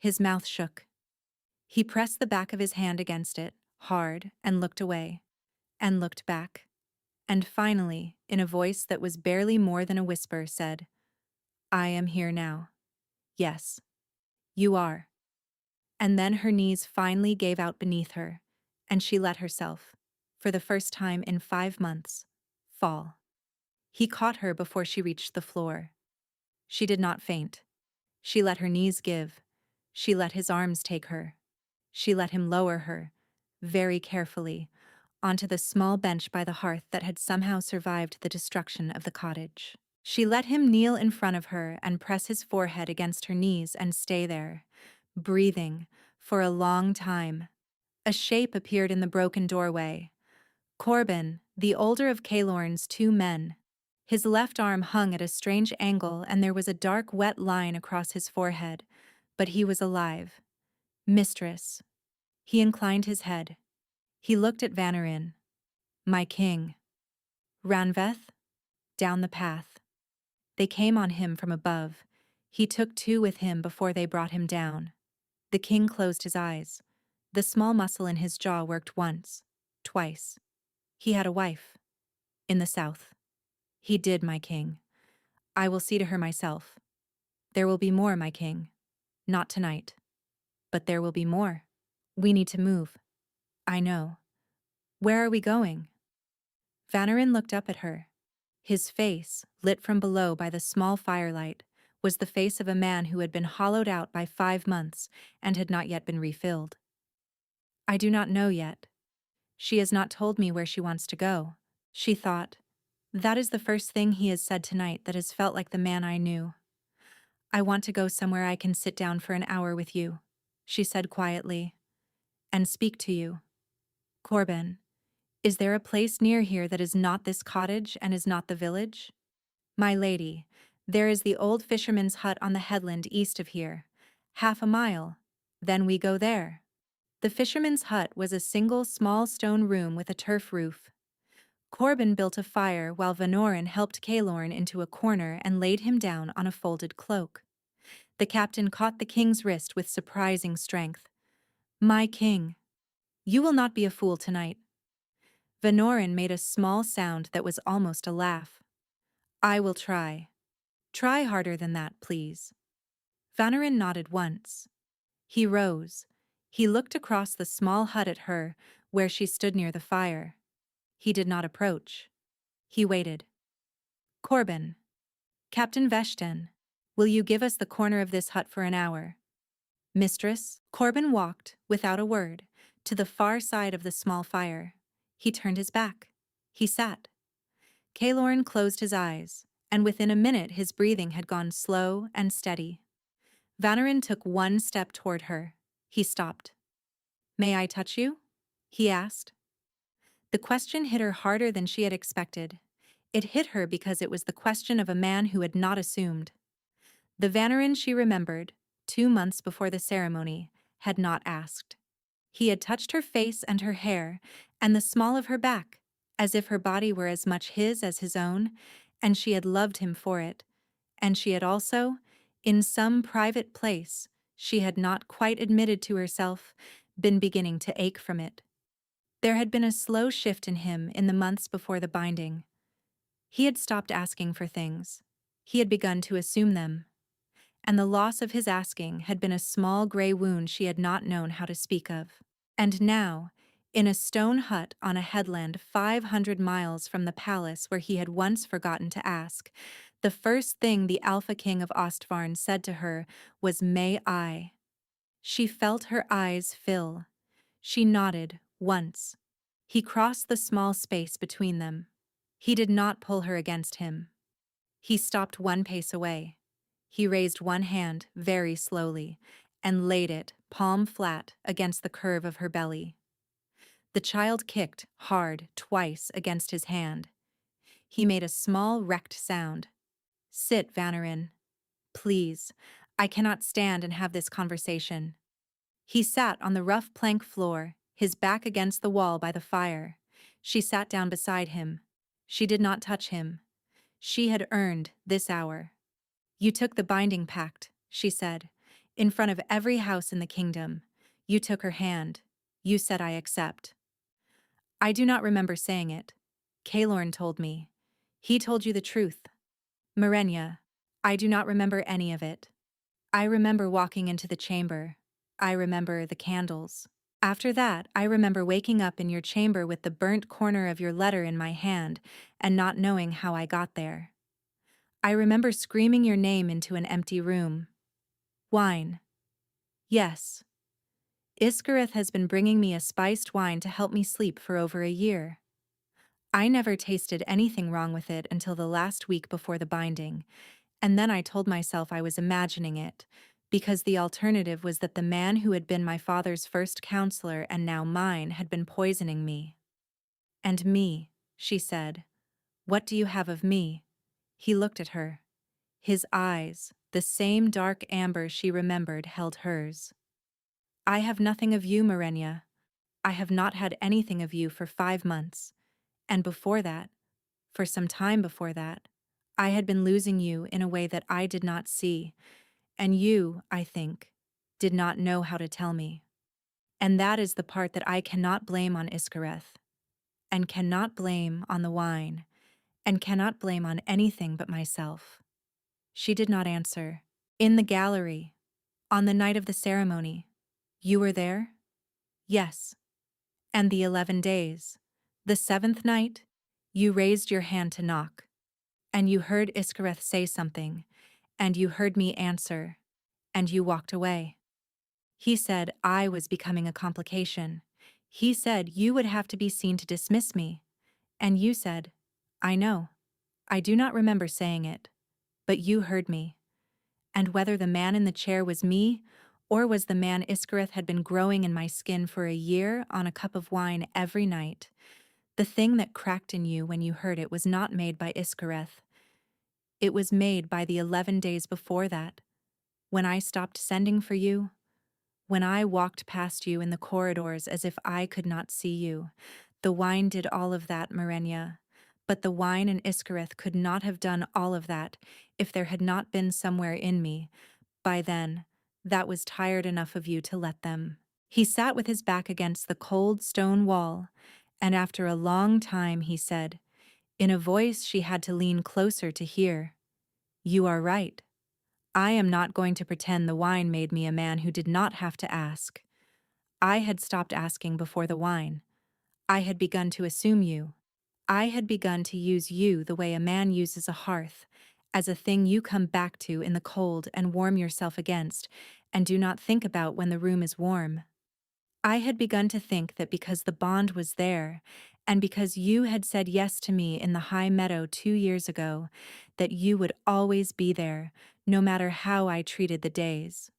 His mouth shook. He pressed the back of his hand against it, hard, and looked away, and looked back. And finally, in a voice that was barely more than a whisper, said, I am here now. Yes, you are. And then her knees finally gave out beneath her, and she let herself, for the first time in 5 months, fall. He caught her before she reached the floor. She did not faint. She let her knees give. She let his arms take her. She let him lower her, very carefully, onto the small bench by the hearth that had somehow survived the destruction of the cottage. She let him kneel in front of her and press his forehead against her knees and stay there, breathing, for a long time. A shape appeared in the broken doorway. Corbin, the older of Kalorn's 2 men. His left arm hung at a strange angle and there was a dark, wet line across his forehead, but he was alive. Mistress. He inclined his head. He looked at Vanarin. My king. Ranveth? Down the path. They came on him from above. He took 2 with him before they brought him down. The king closed his eyes. The small muscle in his jaw worked once, twice. He had a wife. In the south. He did, my king. I will see to her myself. There will be more, my king. Not tonight. But there will be more. We need to move. I know. Where are we going? Vanarin looked up at her. His face, lit from below by the small firelight, was the face of a man who had been hollowed out by 5 months and had not yet been refilled. I do not know yet. She has not told me where she wants to go. She thought, that is the first thing he has said tonight that has felt like the man I knew. I want to go somewhere I can sit down for an hour with you, she said quietly, and speak to you. Corbin, is there a place near here that is not this cottage and is not the village? My lady, there is the old fisherman's hut on the headland east of here. 1/2 mile. Then we go there. The fisherman's hut was a single small stone room with a turf roof. Corbin built a fire while Vanorin helped Kalorn into a corner and laid him down on a folded cloak. The captain caught the king's wrist with surprising strength. My king, you will not be a fool tonight. Vanorin made a small sound that was almost a laugh. I will try. Try harder than that, please. Vanarin nodded once. He rose. He looked across the small hut at her, where she stood near the fire. He did not approach. He waited. Corbin. Captain Veshten, will you give us the corner of this hut for an hour? Mistress. Corbin walked, without a word, to the far side of the small fire. He turned his back. He sat. Kalorn closed his eyes, and within a minute his breathing had gone slow and steady. Vanarin took one step toward her. He stopped. May I touch you? He asked. The question hit her harder than she had expected. It hit her because it was the question of a man who had not assumed. The Vanarin she remembered, 2 months before the ceremony, had not asked. He had touched her face and her hair, and the small of her back, as if her body were as much his as his own, and she had loved him for it. And she had also, in some private place, she had not quite admitted to herself, been beginning to ache from it. There had been a slow shift in him in the months before the binding. He had stopped asking for things. He had begun to assume them. And the loss of his asking had been a small gray wound she had not known how to speak of. And now, in a stone hut on a headland 500 miles from the palace where he had once forgotten to ask, the first thing the Alpha King of Ostvarn said to her was, "May I?" She felt her eyes fill. She nodded, once. He crossed the small space between them. He did not pull her against him. He stopped 1 pace away. He raised one hand very slowly and laid it, palm flat, against the curve of her belly. The child kicked, hard, twice against his hand. He made a small, wrecked sound. Sit, Vanarin. Please, I cannot stand and have this conversation. He sat on the rough plank floor, his back against the wall by the fire. She sat down beside him. She did not touch him. She had earned this hour. You took the binding pact, she said, in front of every house in the kingdom. You took her hand. You said I accept. I do not remember saying it. Kalorn told me. He told you the truth. Marenya, I do not remember any of it. I remember walking into the chamber. I remember the candles. After that, I remember waking up in your chamber with the burnt corner of your letter in my hand and not knowing how I got there. I remember screaming your name into an empty room. Wine. Yes. Iskareth has been bringing me a spiced wine to help me sleep for over a year. I never tasted anything wrong with it until the last week before the binding, and then I told myself I was imagining it, because the alternative was that the man who had been my father's first counselor and now mine had been poisoning me. And me, she said. What do you have of me? He looked at her. His eyes, the same dark amber she remembered, held hers. I have nothing of you, Marenya. I have not had anything of you for 5 months. And before that, for some time before that, I had been losing you in a way that I did not see, and you, I think, did not know how to tell me. And that is the part that I cannot blame on Iskareth, and cannot blame on the wine, and cannot blame on anything but myself. She did not answer. In the gallery, on the night of the ceremony. You were there? Yes. And the 11 days. The 7th night, you raised your hand to knock. And you heard Iskareth say something, and you heard me answer, and you walked away. He said I was becoming a complication. He said you would have to be seen to dismiss me. And you said, I know. I do not remember saying it. But you heard me. And whether the man in the chair was me, or was the man Iskareth had been growing in my skin for a year on a cup of wine every night, the thing that cracked in you when you heard it was not made by Iskareth. It was made by the 11 days before that, when I stopped sending for you, when I walked past you in the corridors as if I could not see you. The wine did all of that, Marenya. But the wine and Iskareth could not have done all of that if there had not been somewhere in me, by then, that was tired enough of you to let them. He sat with his back against the cold stone wall, and after a long time he said, in a voice she had to lean closer to hear, You are right. I am not going to pretend the wine made me a man who did not have to ask. I had stopped asking before the wine. I had begun to assume you. I had begun to use you the way a man uses a hearth, as a thing you come back to in the cold and warm yourself against, and do not think about when the room is warm. I had begun to think that because the bond was there, and because you had said yes to me in the high meadow 2 years ago, that you would always be there, no matter how I treated the days.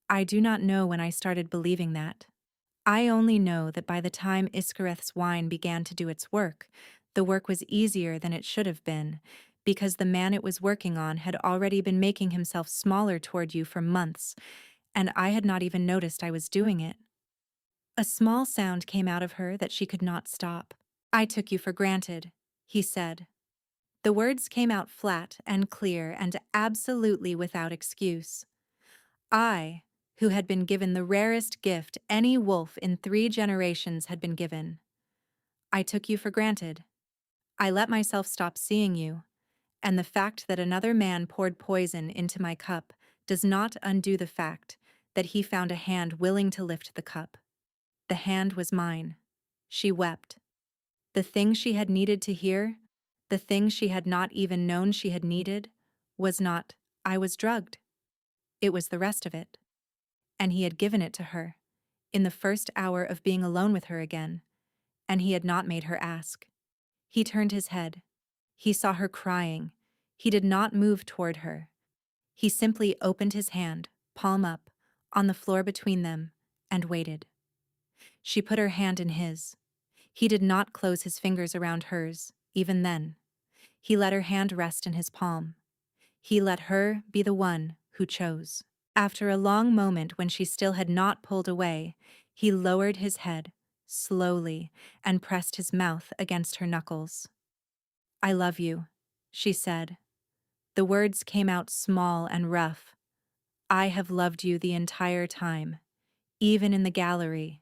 I do not know when I started believing that. I only know that by the time Iskareth's wine began to do its work, the work was easier than it should have been, because the man it was working on had already been making himself smaller toward you for months, and I had not even noticed I was doing it. A small sound came out of her that she could not stop. I took you for granted, he said. The words came out flat and clear and absolutely without excuse. I, who had been given the rarest gift any wolf in 3 generations had been given. I took you for granted. I let myself stop seeing you, and the fact that another man poured poison into my cup does not undo the fact that he found a hand willing to lift the cup. The hand was mine. She wept. The thing she had needed to hear, the thing she had not even known she had needed, was not, I was drugged. It was the rest of it. And he had given it to her, in the first hour of being alone with her again, and he had not made her ask. He turned his head. He saw her crying. He did not move toward her. He simply opened his hand, palm up, on the floor between them, and waited. She put her hand in his. He did not close his fingers around hers, even then. He let her hand rest in his palm. He let her be the one who chose. After a long moment when she still had not pulled away, he lowered his head, slowly, and pressed his mouth against her knuckles. I love you, she said. The words came out small and rough. I have loved you the entire time, even in the gallery,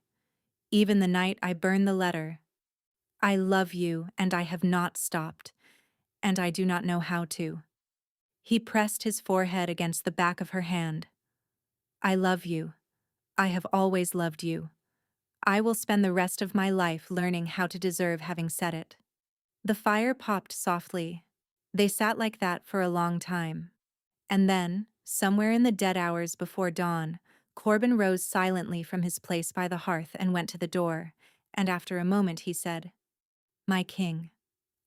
even the night I burned the letter. I love you, and I have not stopped, and I do not know how to. He pressed his forehead against the back of her hand. I love you. I have always loved you. I will spend the rest of my life learning how to deserve having said it. The fire popped softly. They sat like that for a long time. And then, somewhere in the dead hours before dawn, Corbin rose silently from his place by the hearth and went to the door, and after a moment he said, My king,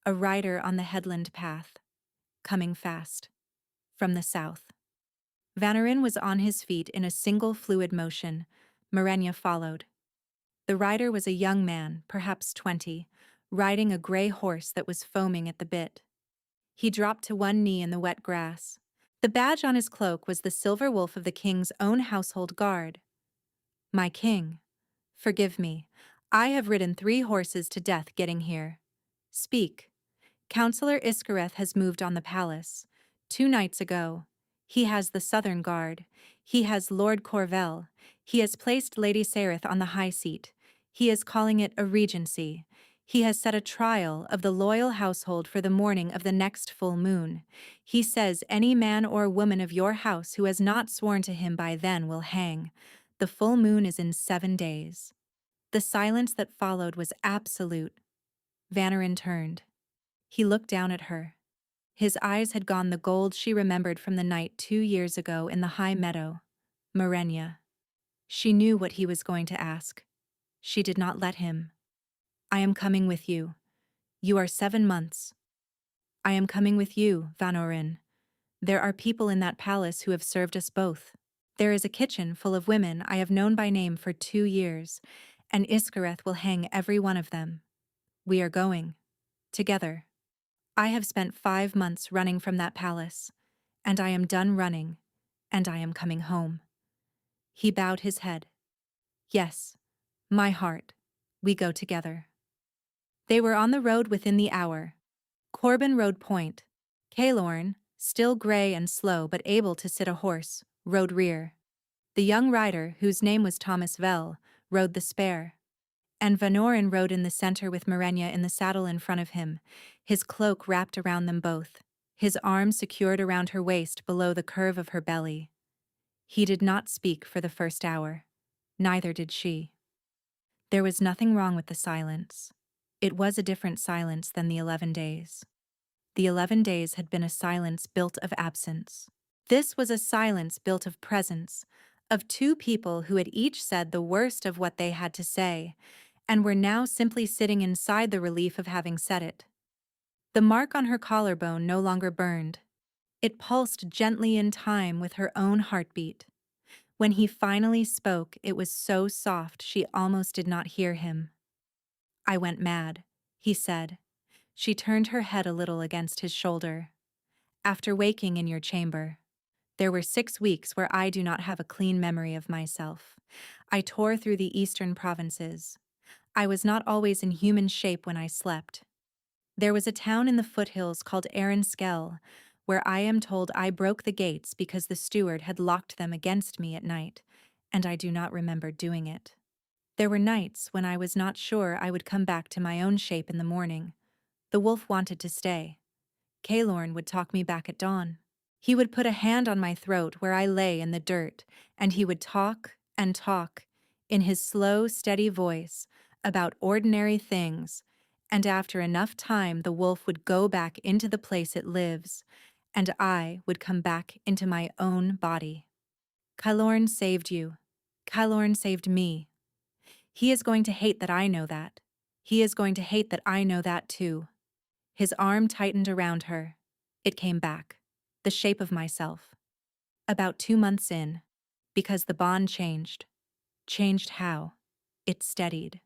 a rider on the headland path, coming fast, from the south. Vanarin was on his feet in a single fluid motion. Marenya followed. The rider was a young man, perhaps 20, riding a gray horse that was foaming at the bit. He dropped to one knee in the wet grass. The badge on his cloak was the silver wolf of the king's own household guard. My king, forgive me. I have ridden 3 horses to death getting here. Speak. Counselor Iskareth has moved on the palace. 2 nights ago. He has the southern guard. He has Lord Corvel. He has placed Lady Sareth on the high seat. He is calling it a regency. He has set a trial of the loyal household for the morning of the next full moon. He says any man or woman of your house who has not sworn to him by then will hang. The full moon is in 7 days. The silence that followed was absolute. Vanarin turned. He looked down at her. His eyes had gone the gold she remembered from the night 2 years ago in the high meadow. Marenya. She knew what he was going to ask. She did not let him. I am coming with you. You are 7 months. I am coming with you, Vanorin. There are people in that palace who have served us both. There is a kitchen full of women I have known by name for 2 years, and Iskareth will hang every one of them. We are going. Together. I have spent 5 months running from that palace, and I am done running, and I am coming home. He bowed his head. Yes, my heart, we go together. They were on the road within the hour. Corbin rode point. Caelorn, still grey and slow but able to sit a horse, rode rear. The young rider, whose name was Thomas Vell, rode the spare. And Vanorin rode in the center with Marenya in the saddle in front of him, his cloak wrapped around them both, his arms secured around her waist below the curve of her belly. He did not speak for the first hour. Neither did she. There was nothing wrong with the silence. It was a different silence than the 11 days. The 11 days had been a silence built of absence. This was a silence built of presence, of two people who had each said the worst of what they had to say, and were now simply sitting inside the relief of having said it. The mark on her collarbone no longer burned. It pulsed gently in time with her own heartbeat. When he finally spoke, it was so soft she almost did not hear him. I went mad, he said. She turned her head a little against his shoulder. After waking in your chamber. There were 6 weeks where I do not have a clean memory of myself. I tore through the eastern provinces. I was not always in human shape when I slept. There was a town in the foothills called Skell, where I am told I broke the gates because the steward had locked them against me at night, and I do not remember doing it. There were nights when I was not sure I would come back to my own shape in the morning. The wolf wanted to stay. Caelorn would talk me back at dawn. He would put a hand on my throat where I lay in the dirt, and he would talk and talk, in his slow, steady voice, about ordinary things, and after enough time the wolf would go back into the place it lives, and I would come back into my own body. Caelorn saved you. Caelorn saved me. He is going to hate that I know that. He is going to hate that I know that too. His arm tightened around her. It came back. The shape of myself. About 2 months in. Because the bond changed. Changed how? It steadied.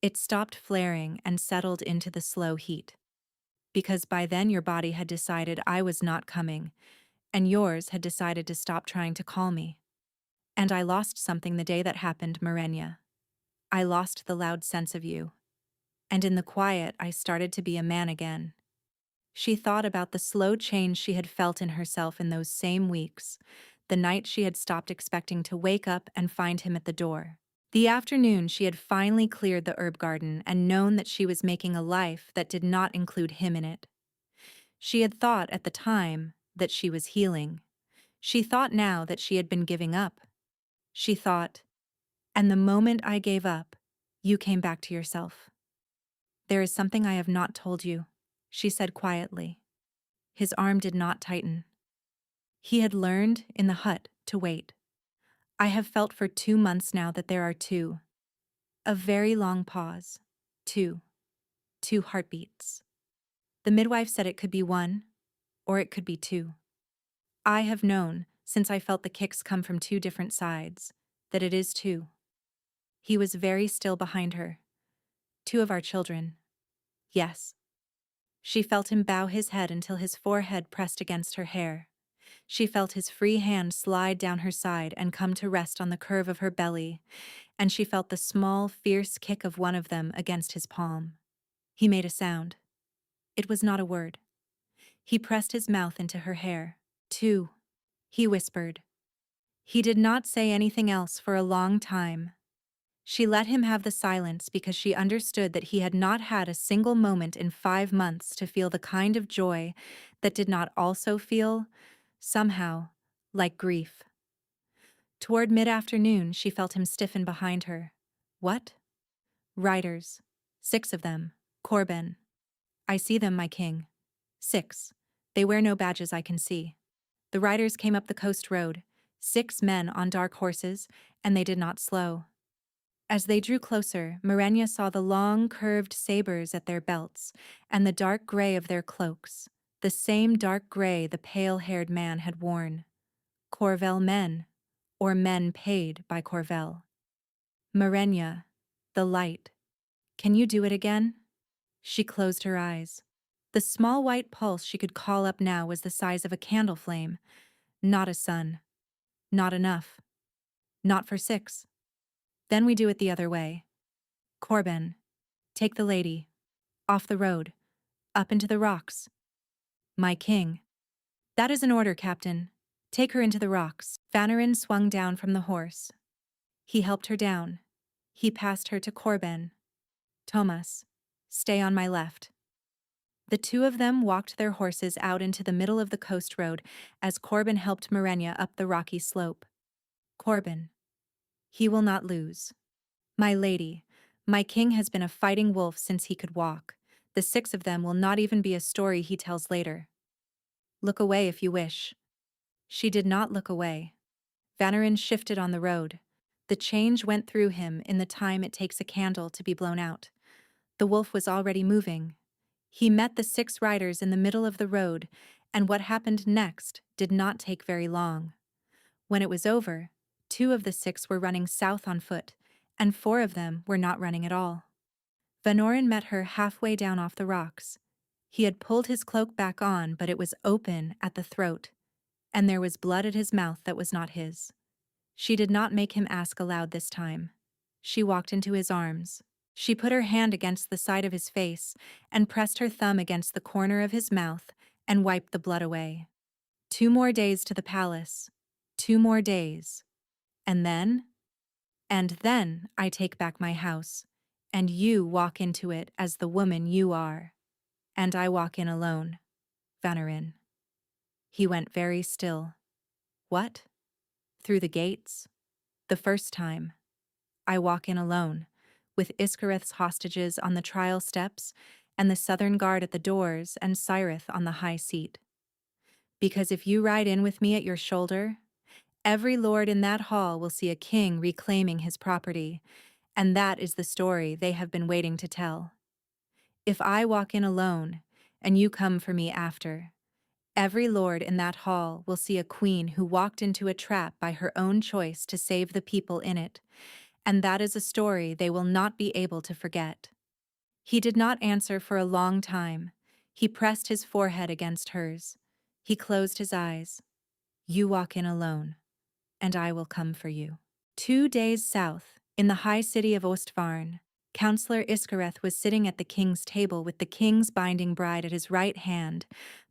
It stopped flaring and settled into the slow heat. Because by then your body had decided I was not coming, and yours had decided to stop trying to call me. And I lost something the day that happened, Marenya. I lost the loud sense of you. And in the quiet, I started to be a man again. She thought about the slow change she had felt in herself in those same weeks, the night she had stopped expecting to wake up and find him at the door. The afternoon she had finally cleared the herb garden and known that she was making a life that did not include him in it. She had thought at the time that she was healing. She thought now that she had been giving up. She thought, and the moment I gave up, you came back to yourself. There is something I have not told you, she said quietly. His arm did not tighten. He had learned in the hut to wait. I have felt for 2 months now that there are 2. A very long pause. 2. 2 heartbeats. The midwife said it could be 1, or it could be 2. I have known, since I felt the kicks come from 2 different sides, that it is 2. He was very still behind her. 2 of our children. Yes. She felt him bow his head until his forehead pressed against her hair. She felt his free hand slide down her side and come to rest on the curve of her belly, and she felt the small, fierce kick of one of them against his palm. He made a sound. It was not a word. He pressed his mouth into her hair. 2, he whispered. He did not say anything else for a long time. She let him have the silence because she understood that he had not had a single moment in 5 months to feel the kind of joy that did not also feel, somehow, like grief. Toward mid-afternoon, she felt him stiffen behind her. What? Riders. 6 of them. Corbin. I see them, my king. 6. They wear no badges I can see. The riders came up the coast road, 6 men on dark horses, and they did not slow. As they drew closer, Mirenya saw the long, curved sabers at their belts and the dark gray of their cloaks, the same dark gray the pale-haired man had worn. Corvel men, or men paid by Corvel. Mirenya, the light. Can you do it again? She closed her eyes. The small white pulse she could call up now was the size of a candle flame. Not a sun. Not enough. Not for 6. Then we do it the other way. Corbin, take the lady. Off the road. Up into the rocks. My king. That is an order, Captain. Take her into the rocks. Fanarin swung down from the horse. He helped her down. He passed her to Corbin. Thomas, stay on my left. The 2 of them walked their horses out into the middle of the coast road as Corbin helped Mirenya up the rocky slope. Corbin. He will not lose. My lady, my king has been a fighting wolf since he could walk. The 6 of them will not even be a story he tells later. Look away if you wish. She did not look away. Fanarin shifted on the road. The change went through him in the time it takes a candle to be blown out. The wolf was already moving. He met the 6 riders in the middle of the road, and what happened next did not take very long. When it was over, 2 of the 6 were running south on foot, and 4 of them were not running at all. Fanarin met her halfway down off the rocks. He had pulled his cloak back on, but it was open at the throat, and there was blood at his mouth that was not his. She did not make him ask aloud this time. She walked into his arms. She put her hand against the side of his face and pressed her thumb against the corner of his mouth and wiped the blood away. 2 more days to the palace. 2 more days. And then I take back my house, and you walk into it as the woman you are. And I walk in alone. Fanarin. He went very still. What? Through the gates? The first time. I walk in alone, with Iskareth's hostages on the trial steps and the southern guard at the doors and Cyrith on the high seat. Because if you ride in with me at your shoulder, every lord in that hall will see a king reclaiming his property, and that is the story they have been waiting to tell. If I walk in alone, and you come for me after, every lord in that hall will see a queen who walked into a trap by her own choice to save the people in it, and that is a story they will not be able to forget. He did not answer for a long time. He pressed his forehead against hers. He closed his eyes. You walk in alone, and I will come for you. 2 days south, in the high city of Ostvarn, Counselor Iskareth was sitting at the king's table with the king's binding bride at his right hand,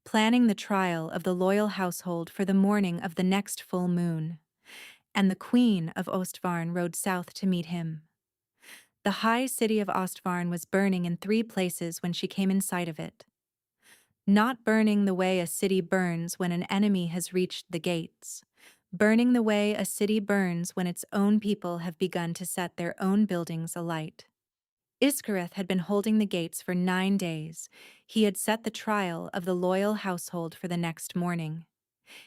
planning the trial of the loyal household for the morning of the next full moon. And the queen of Ostvarn rode south to meet him. The high city of Ostvarn was burning in 3 places when she came in sight of it. Not burning the way a city burns when an enemy has reached the gates. Burning the way a city burns when its own people have begun to set their own buildings alight. Iskareth had been holding the gates for 9 days. He had set the trial of the loyal household for the next morning.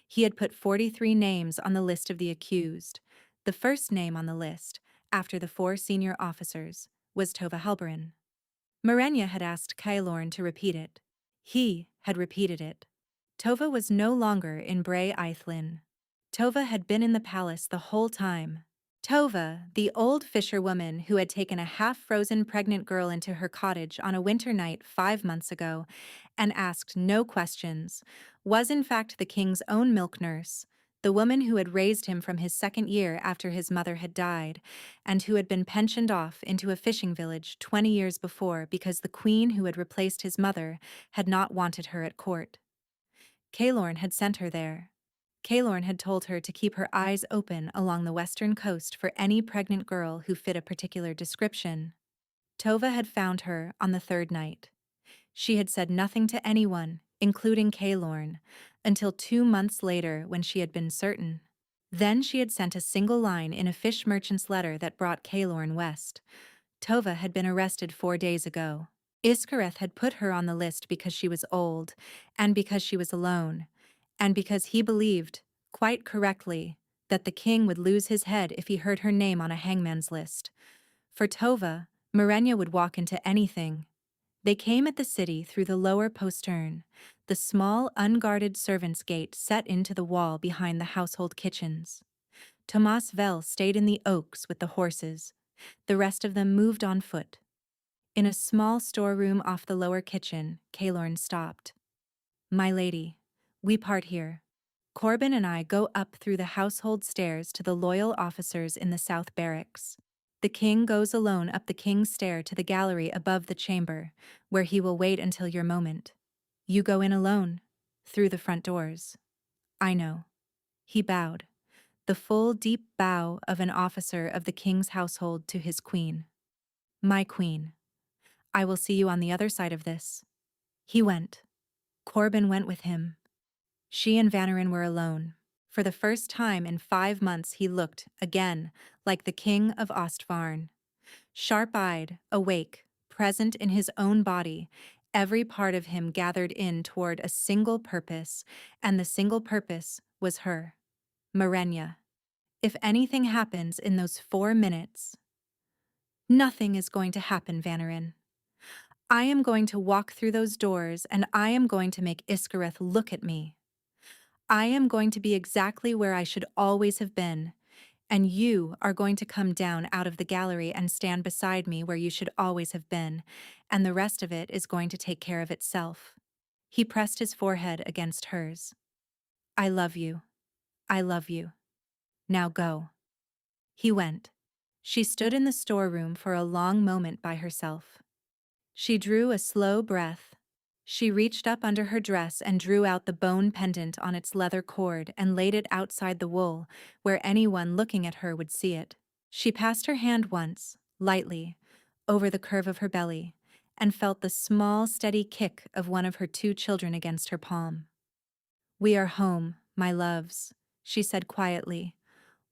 He had put 43 names on the list of the accused. The first name on the list, after the 4 senior officers, was Tova Halberin. Mirenya had asked Kaelorn to repeat it. He had repeated it. Tova was no longer in Bray Eithlin. Tova had been in the palace the whole time. Tova, the old fisherwoman who had taken a half-frozen pregnant girl into her cottage on a winter night 5 months ago and asked no questions, was in fact the king's own milk nurse, the woman who had raised him from his 2nd year after his mother had died, and who had been pensioned off into a fishing village 20 years before because the queen who had replaced his mother had not wanted her at court. Kaelorn had sent her there. Caelorn had told her to keep her eyes open along the western coast for any pregnant girl who fit a particular description. Tova had found her on the third night. She had said nothing to anyone, including Caelorn, until 2 months later when she had been certain. Then she had sent a single line in a fish merchant's letter that brought Caelorn west. Tova had been arrested 4 days ago. Iskareth had put her on the list because she was old, and because she was alone, and because he believed, quite correctly, that the king would lose his head if he heard her name on a hangman's list. For Tova, Marenya would walk into anything. They came at the city through the lower postern, the small, unguarded servants' gate set into the wall behind the household kitchens. Tomas Vel stayed in the oaks with the horses. The rest of them moved on foot. In a small storeroom off the lower kitchen, Caelorn stopped. "My lady, we part here. Corbin and I go up through the household stairs to the loyal officers in the south barracks. The king goes alone up the king's stair to the gallery above the chamber, where he will wait until your moment. You go in alone, through the front doors." "I know." He bowed, the full, deep bow of an officer of the king's household to his queen. "My queen. I will see you on the other side of this." He went. Corbin went with him. She and Vanarin were alone. For the first time in 5 months he looked, again, like the king of Ostvarn. Sharp-eyed, awake, present in his own body, every part of him gathered in toward a single purpose, and the single purpose was her. Marenya. If anything happens in those 4 minutes... "Nothing is going to happen, Vanarin. I am going to walk through those doors and I am going to make Iskareth look at me. I am going to be exactly where I should always have been, and you are going to come down out of the gallery and stand beside me where you should always have been, and the rest of it is going to take care of itself." He pressed his forehead against hers. "I love you. I love you. Now go." He went. She stood in the storeroom for a long moment by herself. She drew a slow breath. She reached up under her dress and drew out the bone pendant on its leather cord and laid it outside the wool, where anyone looking at her would see it. She passed her hand once, lightly, over the curve of her belly, and felt the small, steady kick of one of her 2 children against her palm. "We are home, my loves," she said quietly.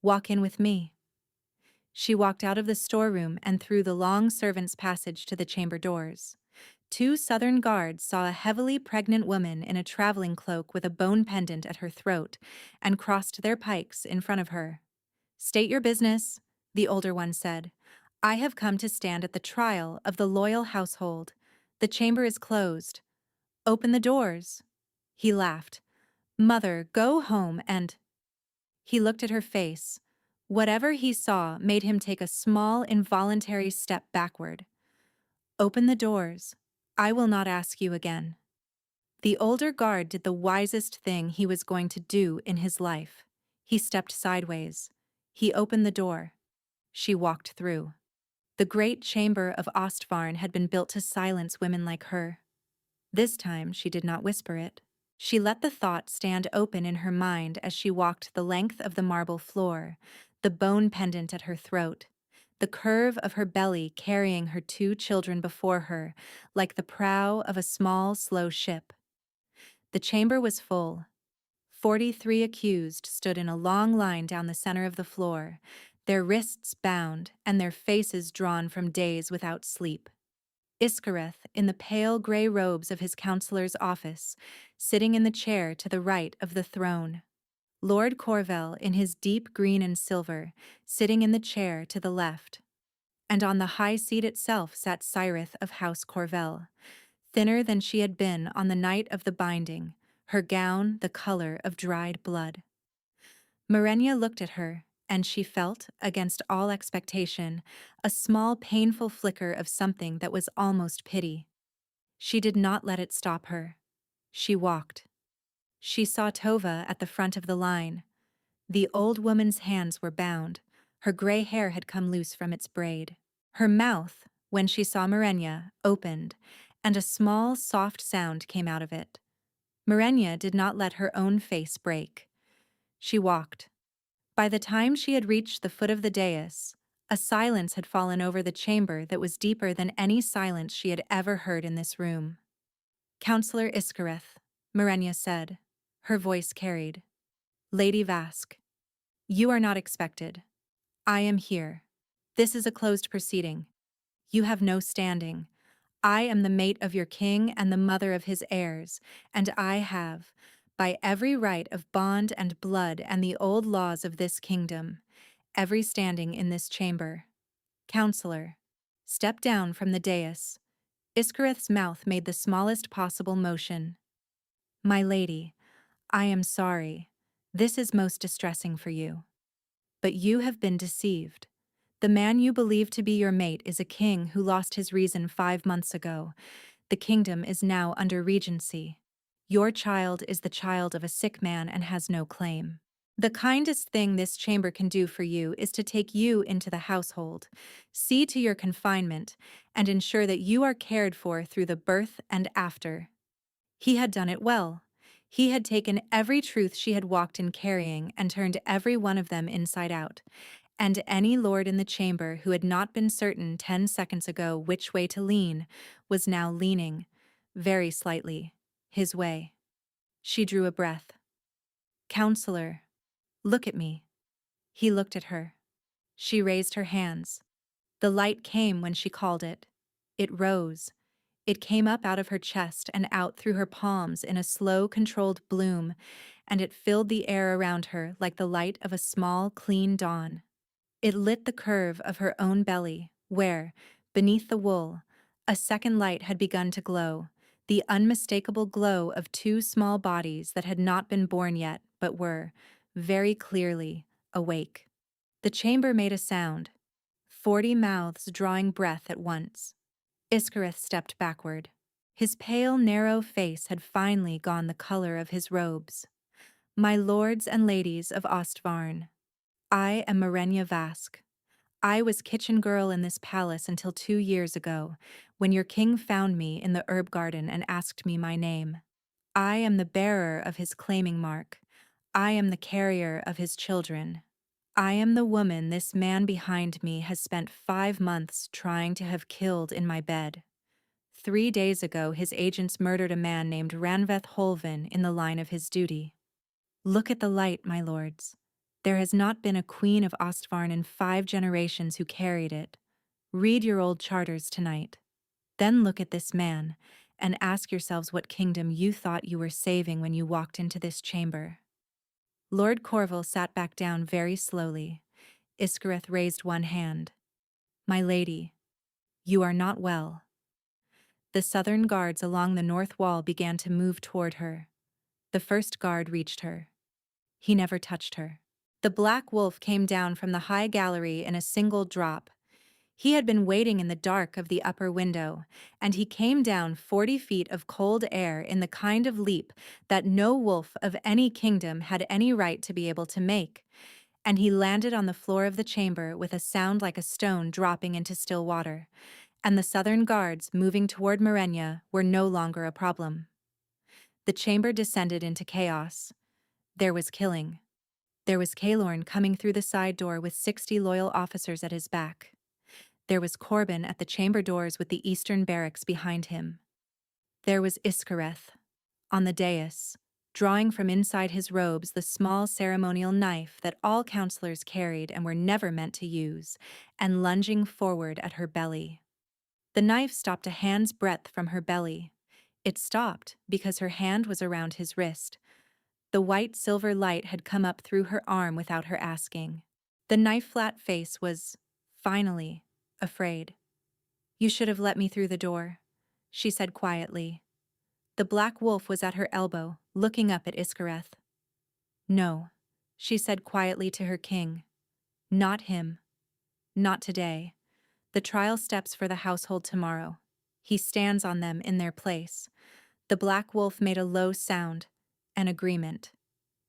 "Walk in with me." She walked out of the storeroom and through the long servants' passage to the chamber doors. 2 southern guards saw a heavily pregnant woman in a traveling cloak with a bone pendant at her throat and crossed their pikes in front of her. "State your business," the older one said. "I have come to stand at the trial of the loyal household. The chamber is closed. Open the doors." He laughed. "Mother, go home and—" He looked at her face. Whatever he saw made him take a small, involuntary step backward. "Open the doors. I will not ask you again." The older guard did the wisest thing he was going to do in his life. He stepped sideways. He opened the door. She walked through. The great chamber of Ostvarn had been built to silence women like her. This time she did not whisper it. She let the thought stand open in her mind as she walked the length of the marble floor, the bone pendant at her throat, the curve of her belly carrying her 2 children before her, like the prow of a small, slow ship. The chamber was full. 43 accused stood in a long line down the center of the floor, their wrists bound and their faces drawn from days without sleep. Iskareth, in the pale gray robes of his counselor's office, sitting in the chair to the right of the throne. Lord Corvel, in his deep green and silver, sitting in the chair to the left. And on the high seat itself sat Cyrith of House Corvel, thinner than she had been on the night of the binding, her gown the color of dried blood. Marenya looked at her, and she felt, against all expectation, a small painful flicker of something that was almost pity. She did not let it stop her. She walked. She saw Tova at the front of the line. The old woman's hands were bound. Her gray hair had come loose from its braid. Her mouth, when she saw Marenya, opened, and a small, soft sound came out of it. Marenya did not let her own face break. She walked. By the time she had reached the foot of the dais, a silence had fallen over the chamber that was deeper than any silence she had ever heard in this room. Counselor Iskareth, Marenya said. Her voice carried. Lady Vask, you are not expected. I am here. This is a closed proceeding. You have no standing. I am the mate of your king and the mother of his heirs, and I have, by every right of bond and blood and the old laws of this kingdom, every standing in this chamber. Counselor, step down from the dais. Iskareth's mouth made the smallest possible motion. My lady, I am sorry. This is most distressing for you. But you have been deceived. The man you believe to be your mate is a king who lost his reason 5 months ago. The kingdom is now under regency. Your child is the child of a sick man and has no claim. The kindest thing this chamber can do for you is to take you into the household, see to your confinement, and ensure that you are cared for through the birth and after. He had done it well. He had taken every truth she had walked in carrying and turned every one of them inside out, and any lord in the chamber who had not been certain 10 seconds ago which way to lean was now leaning, very slightly, his way. She drew a breath. Counselor, look at me. He looked at her. She raised her hands. The light came when she called it. It rose. It came up out of her chest and out through her palms in a slow, controlled bloom, and it filled the air around her like the light of a small, clean dawn. It lit the curve of her own belly, where, beneath the wool, a second light had begun to glow, the unmistakable glow of 2 small bodies that had not been born yet but were, very clearly, awake. The chamber made a sound, 40 mouths drawing breath at once. Iskareth stepped backward. His pale, narrow face had finally gone the color of his robes. My lords and ladies of Ostvarn, I am Marenya Vask. I was kitchen girl in this palace until 2 years ago, when your king found me in the herb garden and asked me my name. I am the bearer of his claiming mark. I am the carrier of his children. I am the woman this man behind me has spent 5 months trying to have killed in my bed. 3 days ago, his agents murdered a man named Ranveth Holvin in the line of his duty. Look at the light, my lords. There has not been a queen of Ostvarn in 5 generations who carried it. Read your old charters tonight. Then look at this man, and ask yourselves what kingdom you thought you were saving when you walked into this chamber. Lord Corval sat back down very slowly. Iskareth raised one hand. My lady, you are not well. The southern guards along the north wall began to move toward her. The first guard reached her. He never touched her. The Black Wolf came down from the high gallery in a single drop. He had been waiting in the dark of the upper window, and he came down 40 feet of cold air in the kind of leap that no wolf of any kingdom had any right to be able to make, and he landed on the floor of the chamber with a sound like a stone dropping into still water, and the southern guards moving toward Marenya were no longer a problem. The chamber descended into chaos. There was killing. There was Kalorn coming through the side door with 60 loyal officers at his back. There was Corbin at the chamber doors with the eastern barracks behind him. There was Iskareth, on the dais, drawing from inside his robes the small ceremonial knife that all counselors carried and were never meant to use, and lunging forward at her belly. The knife stopped a hand's breadth from her belly. It stopped because her hand was around his wrist. The white silver light had come up through her arm without her asking. The knife-flat face was, finally, afraid. You should have let me through the door, she said quietly. The Black Wolf was at her elbow, looking up at Iskareth. No, she said quietly to her king. Not him. Not today. The trial steps for the household tomorrow. He stands on them in their place. The Black Wolf made a low sound, an agreement.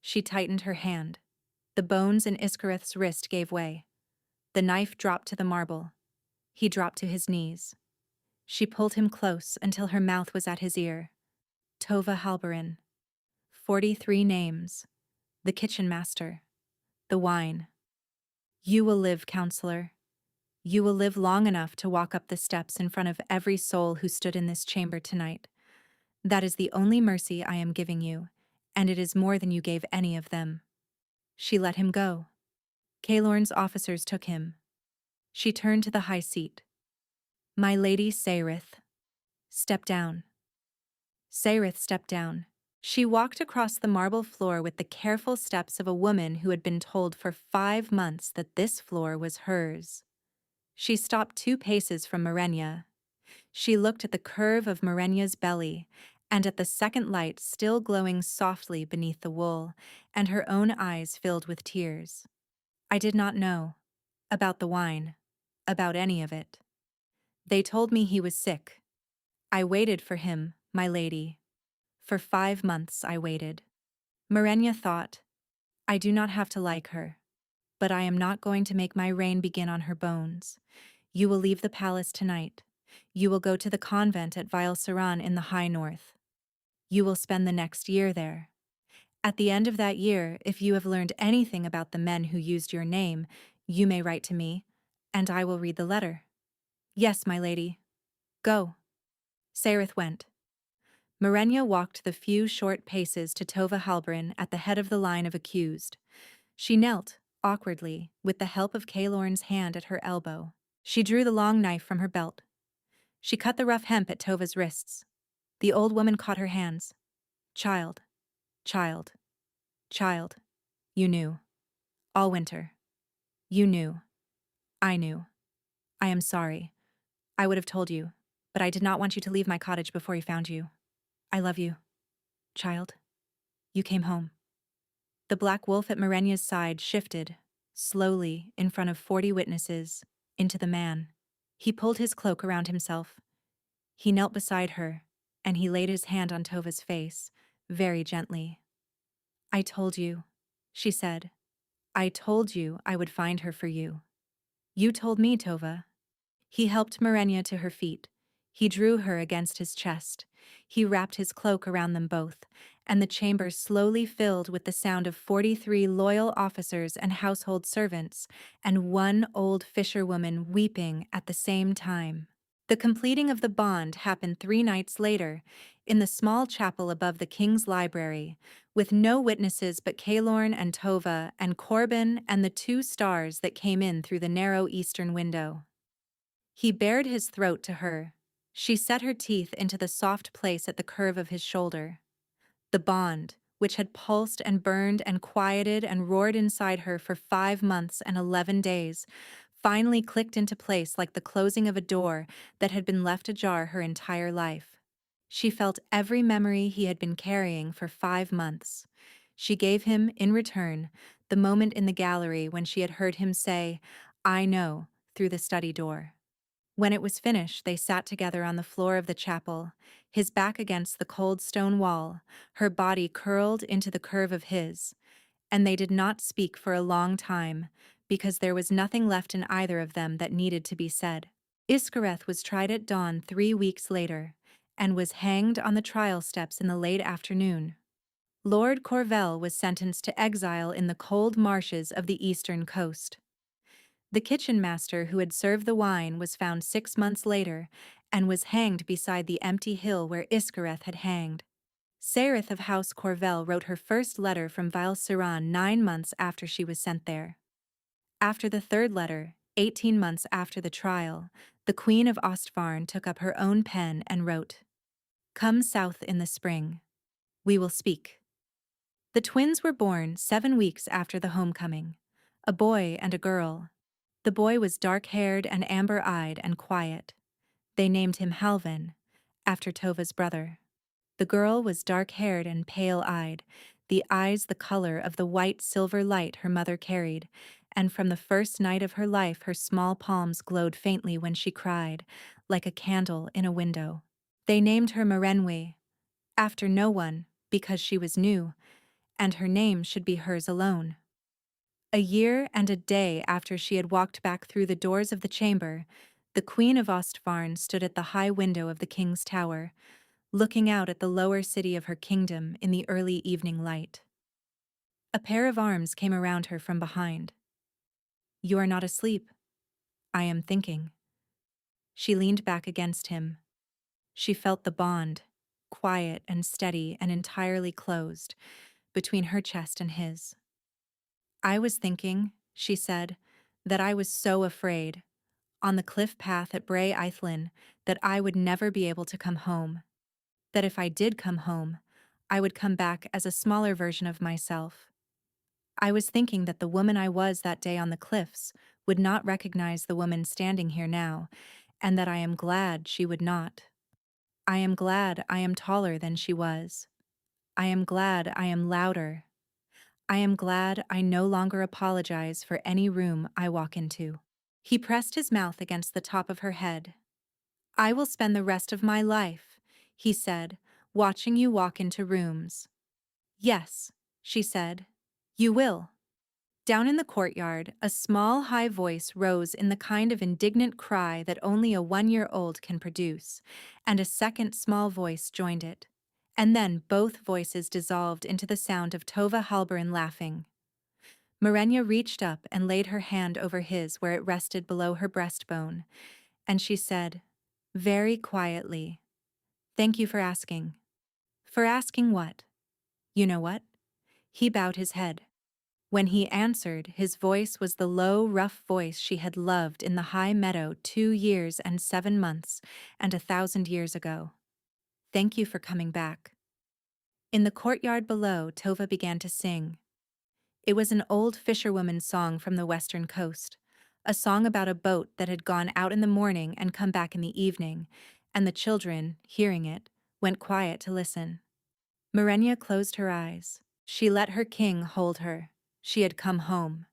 She tightened her hand. The bones in Iskareth's wrist gave way. The knife dropped to the marble. He dropped to his knees. She pulled him close until her mouth was at his ear. Tova Halberin. 43 names. The kitchen master. The wine. You will live, counselor. You will live long enough to walk up the steps in front of every soul who stood in this chamber tonight. That is the only mercy I am giving you, and it is more than you gave any of them. She let him go. Kalorn's officers took him. She turned to the high seat. My lady Sairith. Step down. Sairith stepped down. She walked across the marble floor with the careful steps of a woman who had been told for 5 months that this floor was hers. She stopped 2 paces from Marenya. She looked at the curve of Marenya's belly, and at the second light still glowing softly beneath the wool, and her own eyes filled with tears. I did not know. About the wine. About any of it. They told me he was sick. I waited for him, my lady. For 5 months I waited. Marenya thought, I do not have to like her, but I am not going to make my reign begin on her bones. You will leave the palace tonight. You will go to the convent at Vial-Saran in the high north. You will spend the next year there. At the end of that year, if you have learned anything about the men who used your name, you may write to me, and I will read the letter. Yes, my lady. Go. Sairith went. Marenya walked the few short paces to Tova Halbrin at the head of the line of accused. She knelt, awkwardly, with the help of Kalorn's hand at her elbow. She drew the long knife from her belt. She cut the rough hemp at Tova's wrists. The old woman caught her hands. Child. Child. Child. You knew. All winter. You knew. I knew. I am sorry. I would have told you, but I did not want you to leave my cottage before he found you. I love you. Child. You came home. The black wolf at Marenya's side shifted, slowly, in front of 40 witnesses, into the man. He pulled his cloak around himself. He knelt beside her, and he laid his hand on Tova's face, very gently. I told you, she said. I told you I would find her for you. You told me, Tova. He helped Marenya to her feet. He drew her against his chest. He wrapped his cloak around them both, and the chamber slowly filled with the sound of 43 loyal officers and household servants, and one old fisherwoman weeping at the same time. The completing of the bond happened 3 nights later, in the small chapel above the king's library, with no witnesses but Kalorn and Tova and Corbin and the 2 stars that came in through the narrow eastern window. He bared his throat to her. She set her teeth into the soft place at the curve of his shoulder. The bond, which had pulsed and burned and quieted and roared inside her for 5 months and 11 days, finally clicked into place like the closing of a door that had been left ajar her entire life. She felt every memory he had been carrying for 5 months. She gave him, in return, the moment in the gallery when she had heard him say, I know, through the study door. When it was finished, they sat together on the floor of the chapel, his back against the cold stone wall, her body curled into the curve of his, and they did not speak for a long time, because there was nothing left in either of them that needed to be said. Iskareth was tried at dawn 3 weeks later, and was hanged on the trial steps in the late afternoon. Lord Corvel was sentenced to exile in the cold marshes of the eastern coast. The kitchen master who had served the wine was found 6 months later, and was hanged beside the empty hill where Iskareth had hanged. Sairith of House Corvel wrote her first letter from Vial-Saran 9 months after she was sent there. After the 3rd letter, 18 months after the trial, the Queen of Ostvarn took up her own pen and wrote, Come south in the spring. We will speak. The twins were born 7 weeks after the homecoming, a boy and a girl. The boy was dark-haired and amber-eyed and quiet. They named him Halvin, after Tova's brother. The girl was dark-haired and pale-eyed, the eyes the color of the white silver light her mother carried, and from the first night of her life her small palms glowed faintly when she cried, like a candle in a window. They named her Marenwe, after no one, because she was new, and her name should be hers alone. A year and a day after she had walked back through the doors of the chamber, the Queen of Ostvarn stood at the high window of the king's tower, looking out at the lower city of her kingdom in the early evening light. A pair of arms came around her from behind. "You are not asleep. I am thinking." She leaned back against him. She felt the bond, quiet and steady and entirely closed, between her chest and his. "I was thinking," she said, "that I was so afraid, on the cliff path at Bray Eithlin, that I would never be able to come home. That if I did come home, I would come back as a smaller version of myself. I was thinking that the woman I was that day on the cliffs would not recognize the woman standing here now, and that I am glad she would not. I am glad I am taller than she was. I am glad I am louder. I am glad I no longer apologize for any room I walk into." He pressed his mouth against the top of her head. "I will spend the rest of my life," he said, "watching you walk into rooms." "Yes," she said, "you will." Down in the courtyard, a small, high voice rose in the kind of indignant cry that only a 1-year-old can produce, and a second small voice joined it. And then both voices dissolved into the sound of Tova Halberin laughing. Marenya reached up and laid her hand over his where it rested below her breastbone, and she said, very quietly, "Thank you for asking." "For asking what?" "You know what?" He bowed his head. When he answered, his voice was the low, rough voice she had loved in the high meadow 2 years and 7 months and 1,000 years ago. "Thank you for coming back." In the courtyard below, Tova began to sing. It was an old fisherwoman's song from the western coast, a song about a boat that had gone out in the morning and come back in the evening, and the children, hearing it, went quiet to listen. Marenya closed her eyes. She let her king hold her. She had come home.